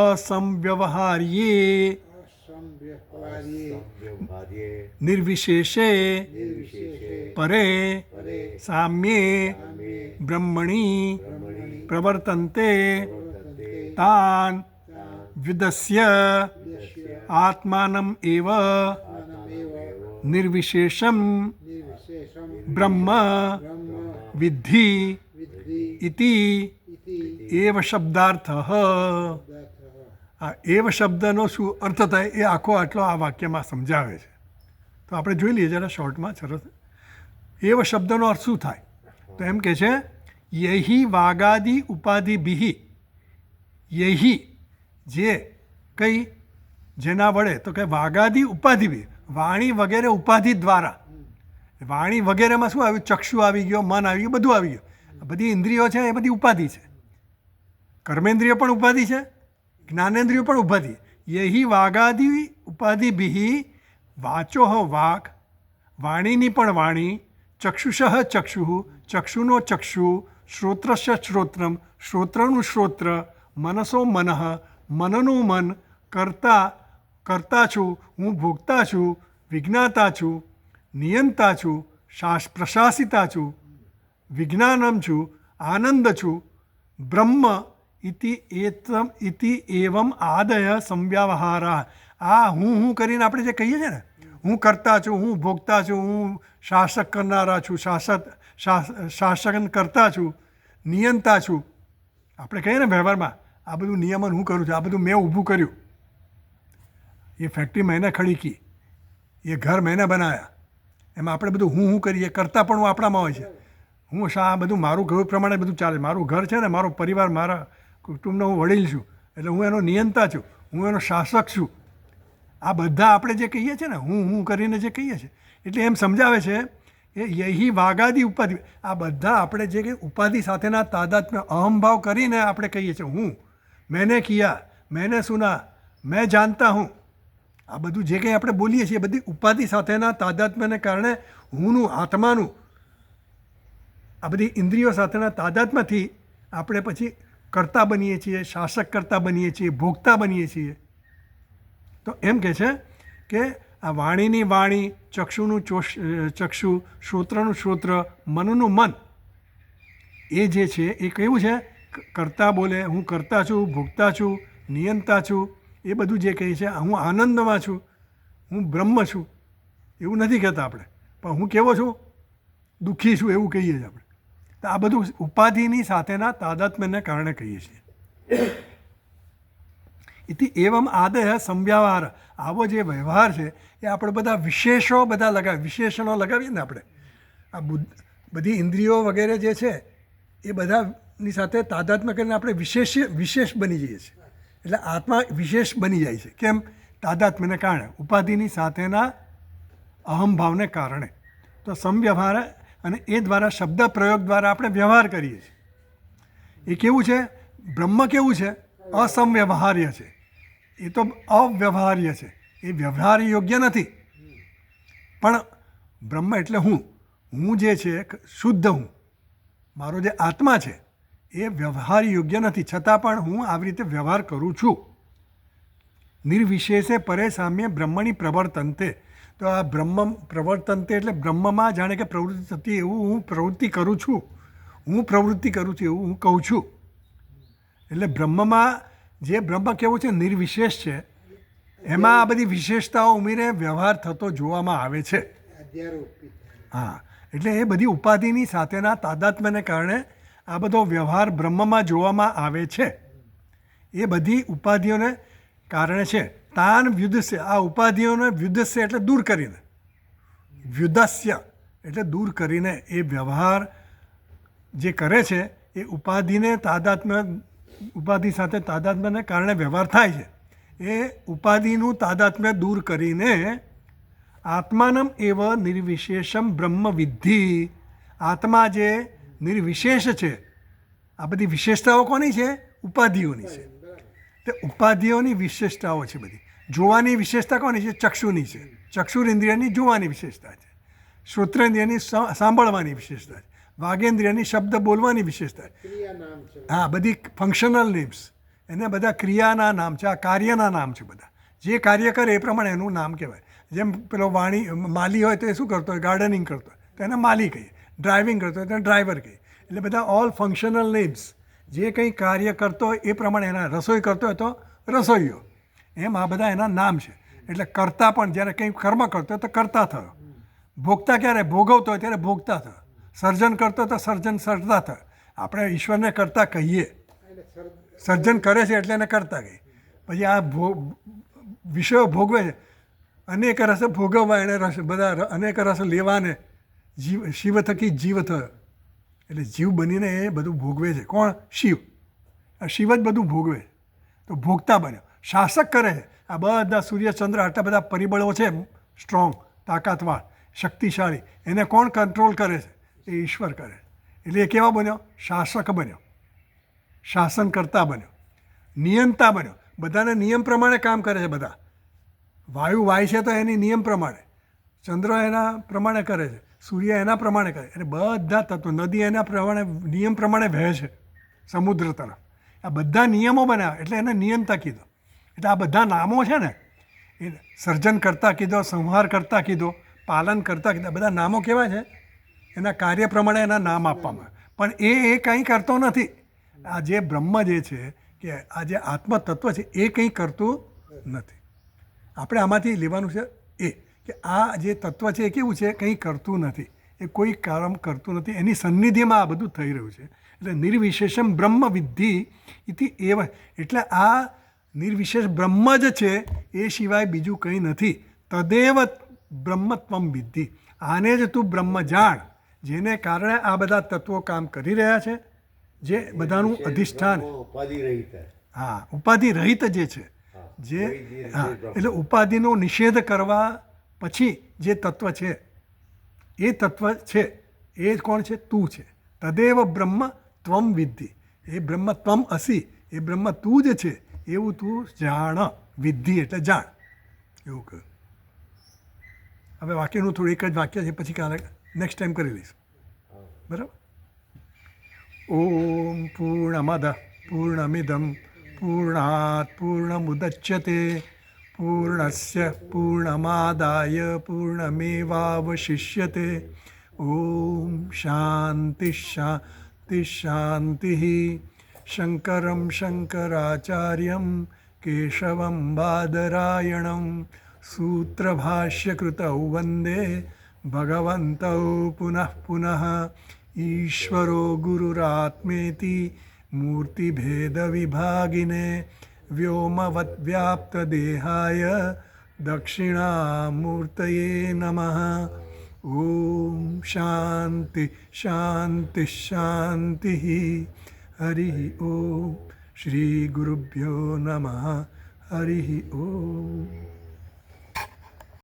असंव्यवहार्ये અસંવ્યવહાર્યે व्यवहार्ये निर्विशेषे નિર્વિશેષે परे પરે साम्ये સામે ब्रह्मणि બ્રહ્મણિ प्रवर्तन्ते પ્રવર્તન્તે तान् તાન विदस्य યસ્ય आत्मानम् एव આત્માનમેવ निर्विशेषं નિર્વિશેષમ ब्रह्म બ્રહ્મ विद्धि વિદ્ધિ इति ઇતિ एव शब्दार्थः. પદાર્થઃ આ એવ શબ્દનો શું અર્થ થાય એ આખો આટલો આ વાક્યમાં સમજાવે છે. તો આપણે જોઈ લઈએ જરા શોર્ટમાં સરસ. એવ શબ્દનો અર્થ શું થાય, તો એમ કે છે યહી વાગાદિ ઉપાધિભિ. યહી જે કંઈ જેના વડે, તો કે વાગાદિ ઉપાધિભિ, વાણી વગેરે ઉપાધિ દ્વારા. વાણી વગેરેમાં શું આવ્યું, ચક્ષુ આવી ગયો, મન આવી ગયું, બધું આવી ગયું. આ બધી ઇન્દ્રિયો છે એ બધી ઉપાધિ છે. કર્મેન્દ્રિય પણ ઉપાધિ છે, જ્ઞાનેન્દ્રિયો પણ ઉપાધિ. યહી વાગાદિ ઉપાધિભિ વાચોહ વાક, વાણીની પણ વાણી, ચક્ષુષ ચક્ષુ, ચક્ષુનો ચક્ષુ, શ્રોત્રસ્ય શ્રોત્રમ, શ્રોત્રનું શ્રોત્ર, મનસો મનઃ, મનનું મન, કર્તા છું, હું ભોગતા છું, વિજ્ઞાતા છું, નિયંતા છું, પ્રશાસિતા છું, વિજ્ઞાનમ છું, આનંદ છું, બ્રહ્મ ઇતિ એવમ આદય સંવ્યવહારા. આ હું કરીને આપણે જે કહીએ છીએ ને, હું કરતા છું, હું ભોગતા છું, હું શાસક કરનારા છું, શાસન કરતા છું, નિયંતા છું. આપણે કહીએ ને વ્યવહારમાં, આ બધું નિયમન હું કરું છું, આ બધું મેં ઊભું કર્યું, એ ફેક્ટરી मैंने खड़ी की, એ ઘર मैंने બનાવ્યા. એમાં આપણે બધું હું કરીએ, કરતા પણ આપણામાં હોય છે. હું આ બધું મારું ઘર પ્રમાણે બધું ચાલે. મારું ઘર છે ને, મારો પરિવાર, મારા કુટુંબનો હું વડીલ છું, એટલે હું એનો નિયંતા છું, હું એનો શાસક છું. આ બધા આપણે જે કહીએ છીએ ને, હું કરીને જે કહીએ છીએ, એટલે એમ સમજાવે છે એ યહી વાગાદી ઉપાધિ. આ બધા આપણે જે કંઈ ઉપાધિ સાથેના તાદાત્મ્ય અહમભાવ કરીને આપણે કહીએ છીએ, હું મેને કિયા, મેને સુના, મેં જાણતા હું. આ બધું જે કંઈ આપણે બોલીએ છીએ એ બધી ઉપાધિ સાથેના તાદાત્મ્યને કારણે હુંનું, આત્માનું આ બધી ઇન્દ્રિયો સાથેના તાદાત્મ્યથી આપણે પછી કર્તા બનીએ છીએ, શાસક કર્તા બનીએ છીએ, ભોગતા બનીએ છીએ. તો એમ કહે છે કે આ વાણીની વાણી, ચક્ષુનું ચક્ષુ, શ્રોત્રનું શ્રોત્ર, મનનું મન, એ જે છે એ કેવું છે? કરતા બોલે, હું કરતા છું, ભોગતા છું, નિયંતા છું, એ બધું જે કહે છે હું આનંદમાં છું, હું બ્રહ્મ છું, એવું નથી કહેતા આપણે. પણ હું કેવો છું? દુઃખી છું, એવું કહીએ છીએ આપણે. તો આ બધું ઉપાધિની સાથેના તાદાત્મ્યને કારણે કહીએ છીએ. ઇતિ એવમ આદય સંવ્યવહાર, આવો જે વ્યવહાર છે એ આપણે બધા વિશેષો બધા વિશેષણો લગાવીએ ને આપણે, આ બધી ઇન્દ્રિયો વગેરે જે છે એ બધાની સાથે તાદાત્મ્ય કરીને આપણે વિશેષ બની જઈએ છીએ. એટલે આત્મા વિશેષ બની જાય છે. કેમ? તાદાત્મ્યને કારણે, ઉપાધિની સાથેના અહમભાવને કારણે. તો સંવ્યવહાર, અને એ દ્વારા શબ્દ પ્રયોગ દ્વારા આપણે વ્યવહાર કરીએ છીએ. એ કેવું છે? બ્રહ્મ કેવું છે? અસંવ્યવહાર્ય છે. એ તો અવ્યવહાર્ય છે, એ વ્યવહાર યોગ્ય નથી. પણ બ્રહ્મ એટલે હું જે છે શુદ્ધ હું, મારો જે આત્મા છે એ વ્યવહાર યોગ્ય નથી, છતાં પણ હું આવી રીતે વ્યવહાર કરું છું. નિર્વિશેષે પરે સામ્ય બ્રહ્મણી પ્રવર્તનતે. તો આ બ્રહ્મ પ્રવર્તનતે એટલે બ્રહ્મમાં જાણે કે પ્રવૃત્તિ થતી એવું હું પ્રવૃત્તિ કરું છું, એવું હું કહું છું. એટલે બ્રહ્મમાં જે બ્રહ્મ કેવું છે? નિર્વિશેષ છે. એમાં આ બધી વિશેષતાઓ ઉમેરીને વ્યવહાર થતો જોવામાં આવે છે. હા, એટલે એ બધી ઉપાધિની સાથેના તાદાત્મ્યને કારણે આ બધો વ્યવહાર બ્રહ્મમાં જોવામાં આવે છે. એ બધી ઉપાધિઓને કારણે છે. તાન વ્યુદસ્ય, આ ઉપાધિઓને વ્યુદસ્ય એટલે દૂર કરીને, વ્યુદસ્ય એટલે દૂર કરીને એ વ્યવહાર જે કરે છે એ ઉપાધિ સાથે તાદાત્મ્યને કારણે વ્યવહાર થાય છે. એ ઉપાધિનું તાદાત્મ્ય દૂર કરીને આત્માનમ એવ નિર્વિશેષમ બ્રહ્મ વિદ્ધિ, આત્મા જે નિર્વિશેષ છે, આ બધી વિશેષતાઓ કોની છે? ઉપાધિઓની છે. તે ઉપાધિઓની વિશેષતાઓ છે બધી. જોવાની વિશેષતા કોની છે? ચક્ષુની છે. ચક્ષુરેન્દ્રિયની જોવાની વિશેષતા છે. શ્રોત્રેન્દ્રિયની સાંભળવાની વિશેષતા છે. વાગેન્દ્રિયની શબ્દ બોલવાની વિશેષતા છે. હા, બધી ફંક્શનલ નેમ્સ, એને બધા ક્રિયાના નામ છે, આ કાર્યના નામ છે. બધા જે કાર્ય કરે એ પ્રમાણે એનું નામ કહેવાય. જેમ પેલો માલી હોય તો એ શું કરતો હોય? ગાર્ડનિંગ કરતો હોય તો એને માલી કહીએ. ડ્રાઇવિંગ કરતો હોય તો ડ્રાઈવર કહીએ. એટલે બધા ઓલ ફંક્શનલ નેમ્સ, જે કંઈ કાર્ય કરતો હોય એ પ્રમાણે એના, રસોઈ કરતો હોય તો રસોઈયો, એમ આ બધા એના નામ છે. એટલે કરતા પણ જ્યારે કંઈ કર્મ કરતો હોય તો કરતા થયો, ભોગતા ક્યારે? ભોગવતો હોય ત્યારે ભોગતા થયો, સર્જન કરતો તો સર્જતા થયો. આપણે ઈશ્વરને કરતા કહીએ, સર્જન કરે છે એટલે એને કરતા કહીએ. પછી આ વિષયો ભોગવે છે, અનેક રસ ભોગવવા, એને રસ બધા અનેક રસ લેવાને શિવ થકી જીવ થયો. એટલે જીવ બનીને એ બધું ભોગવે છે. કોણ? શિવ. આ શિવ જ બધું ભોગવે. તો ભોગતા બન્યો. શાસક કરે છે. આ બધા સૂર્યચંદ્ર આટલા બધા પરિબળો છે સ્ટ્રોંગ, તાકાતવાર, શક્તિશાળી, એને કોણ કંટ્રોલ કરે છે? એ ઈશ્વર કરે. એટલે એ કેવા બન્યો? શાસક બન્યો, શાસન કરતા બન્યો, નિયંતા બન્યો. બધાને નિયમ પ્રમાણે કામ કરે છે. બધા વાયુ વાય છે તો એની નિયમ પ્રમાણે, ચંદ્ર એના પ્રમાણે કરે છે, સૂર્ય એના પ્રમાણે કરે. એટલે બધા તત્વો, નદી એના પ્રમાણે નિયમ પ્રમાણે વહે છે સમુદ્ર તરફ. આ બધા નિયમો બનાવે એટલે એને નિયંતા કીધો. એટલે આ બધા નામો છે ને, એ સર્જન કરતા કીધો, સંહાર કરતા કીધો, પાલન કરતા કીધા, બધા નામો કેવા છે? એના કાર્ય પ્રમાણે એના નામ આપવામાં. પણ એ કંઈ કરતો નથી. આ જે બ્રહ્મ જે છે, કે આ જે આત્મતત્વ છે, એ કંઈ કરતું નથી. આપણે આમાંથી લેવાનું છે એ કે આ જે તત્વ છે એ કેવું છે? કંઈ કરતું નથી, એ કોઈ કામ કરતું નથી. એની સન્નિધિમાં આ બધું થઈ રહ્યું છે. એટલે નિર્વિશેષમ બ્રહ્મ વિદ્ધિ ઇતિ એવ, એટલે આ નિર્વિશેષ બ્રહ્મ જ છે, એ સિવાય બીજું કંઈ નથી. તદેવ બ્રહ્મત્વમ વિદ્ધિ, આને જ તું બ્રહ્મ જાણ, જેને કારણે આ બધા તત્વો કામ કરી રહ્યા છે, જે બધાનું અધિષ્ઠાન. ઉપાધિ રહિત. હા, ઉપાધિ રહિત જે છે, જે હા, એટલે ઉપાધિનો નિષેધ કરવા પછી જે તત્વ છે, એ તત્વ છે એ કોણ છે? તું છે. તદેવ બ્રહ્મ ત્વમ વિદ્ધિ, એ બ્રહ્મ ત્વમ અસી, એ બ્રહ્મ તું જ છે એવું તું જાણ. વિદ્ધિ એટલે જાણ, એવું કહ્યું. હવે વાક્યનું થોડું એક જ વાક્ય છે, પછી કાલે નેક્સ્ટ ટાઈમ કરી લઈશું. બરાબર? ઓમ પૂર્ણમદ પૂર્ણમિદમ પૂર્ણાત પૂર્ણમુદચ્યતે પૂર્ણસ્ય પૂર્ણમાદાય પૂર્ણમેવાવશિષ્યતે ઓમ શાંતિ શાંતિ શાંતિ શંકરમ શંકરાચાર્યમ કેશવમ બાદરાયણમ સૂત્રભાષ્યકૃતૌ વંદે ભગવन्तौ પુનઃ પુનઃ ઈશ્વરો ગુરુરાત્મેતિ મૂર્તિભેદવિભાગિને વ્યોમવદ્વ્યાપ્તદેહાય દક્ષિણામૂર્તયે નમઃ ઓમ શાંતિ શાંતિ શાંતિ હરિ ઓમ શ્રી ગુરુભ્યો નમઃ હરિ ઓમ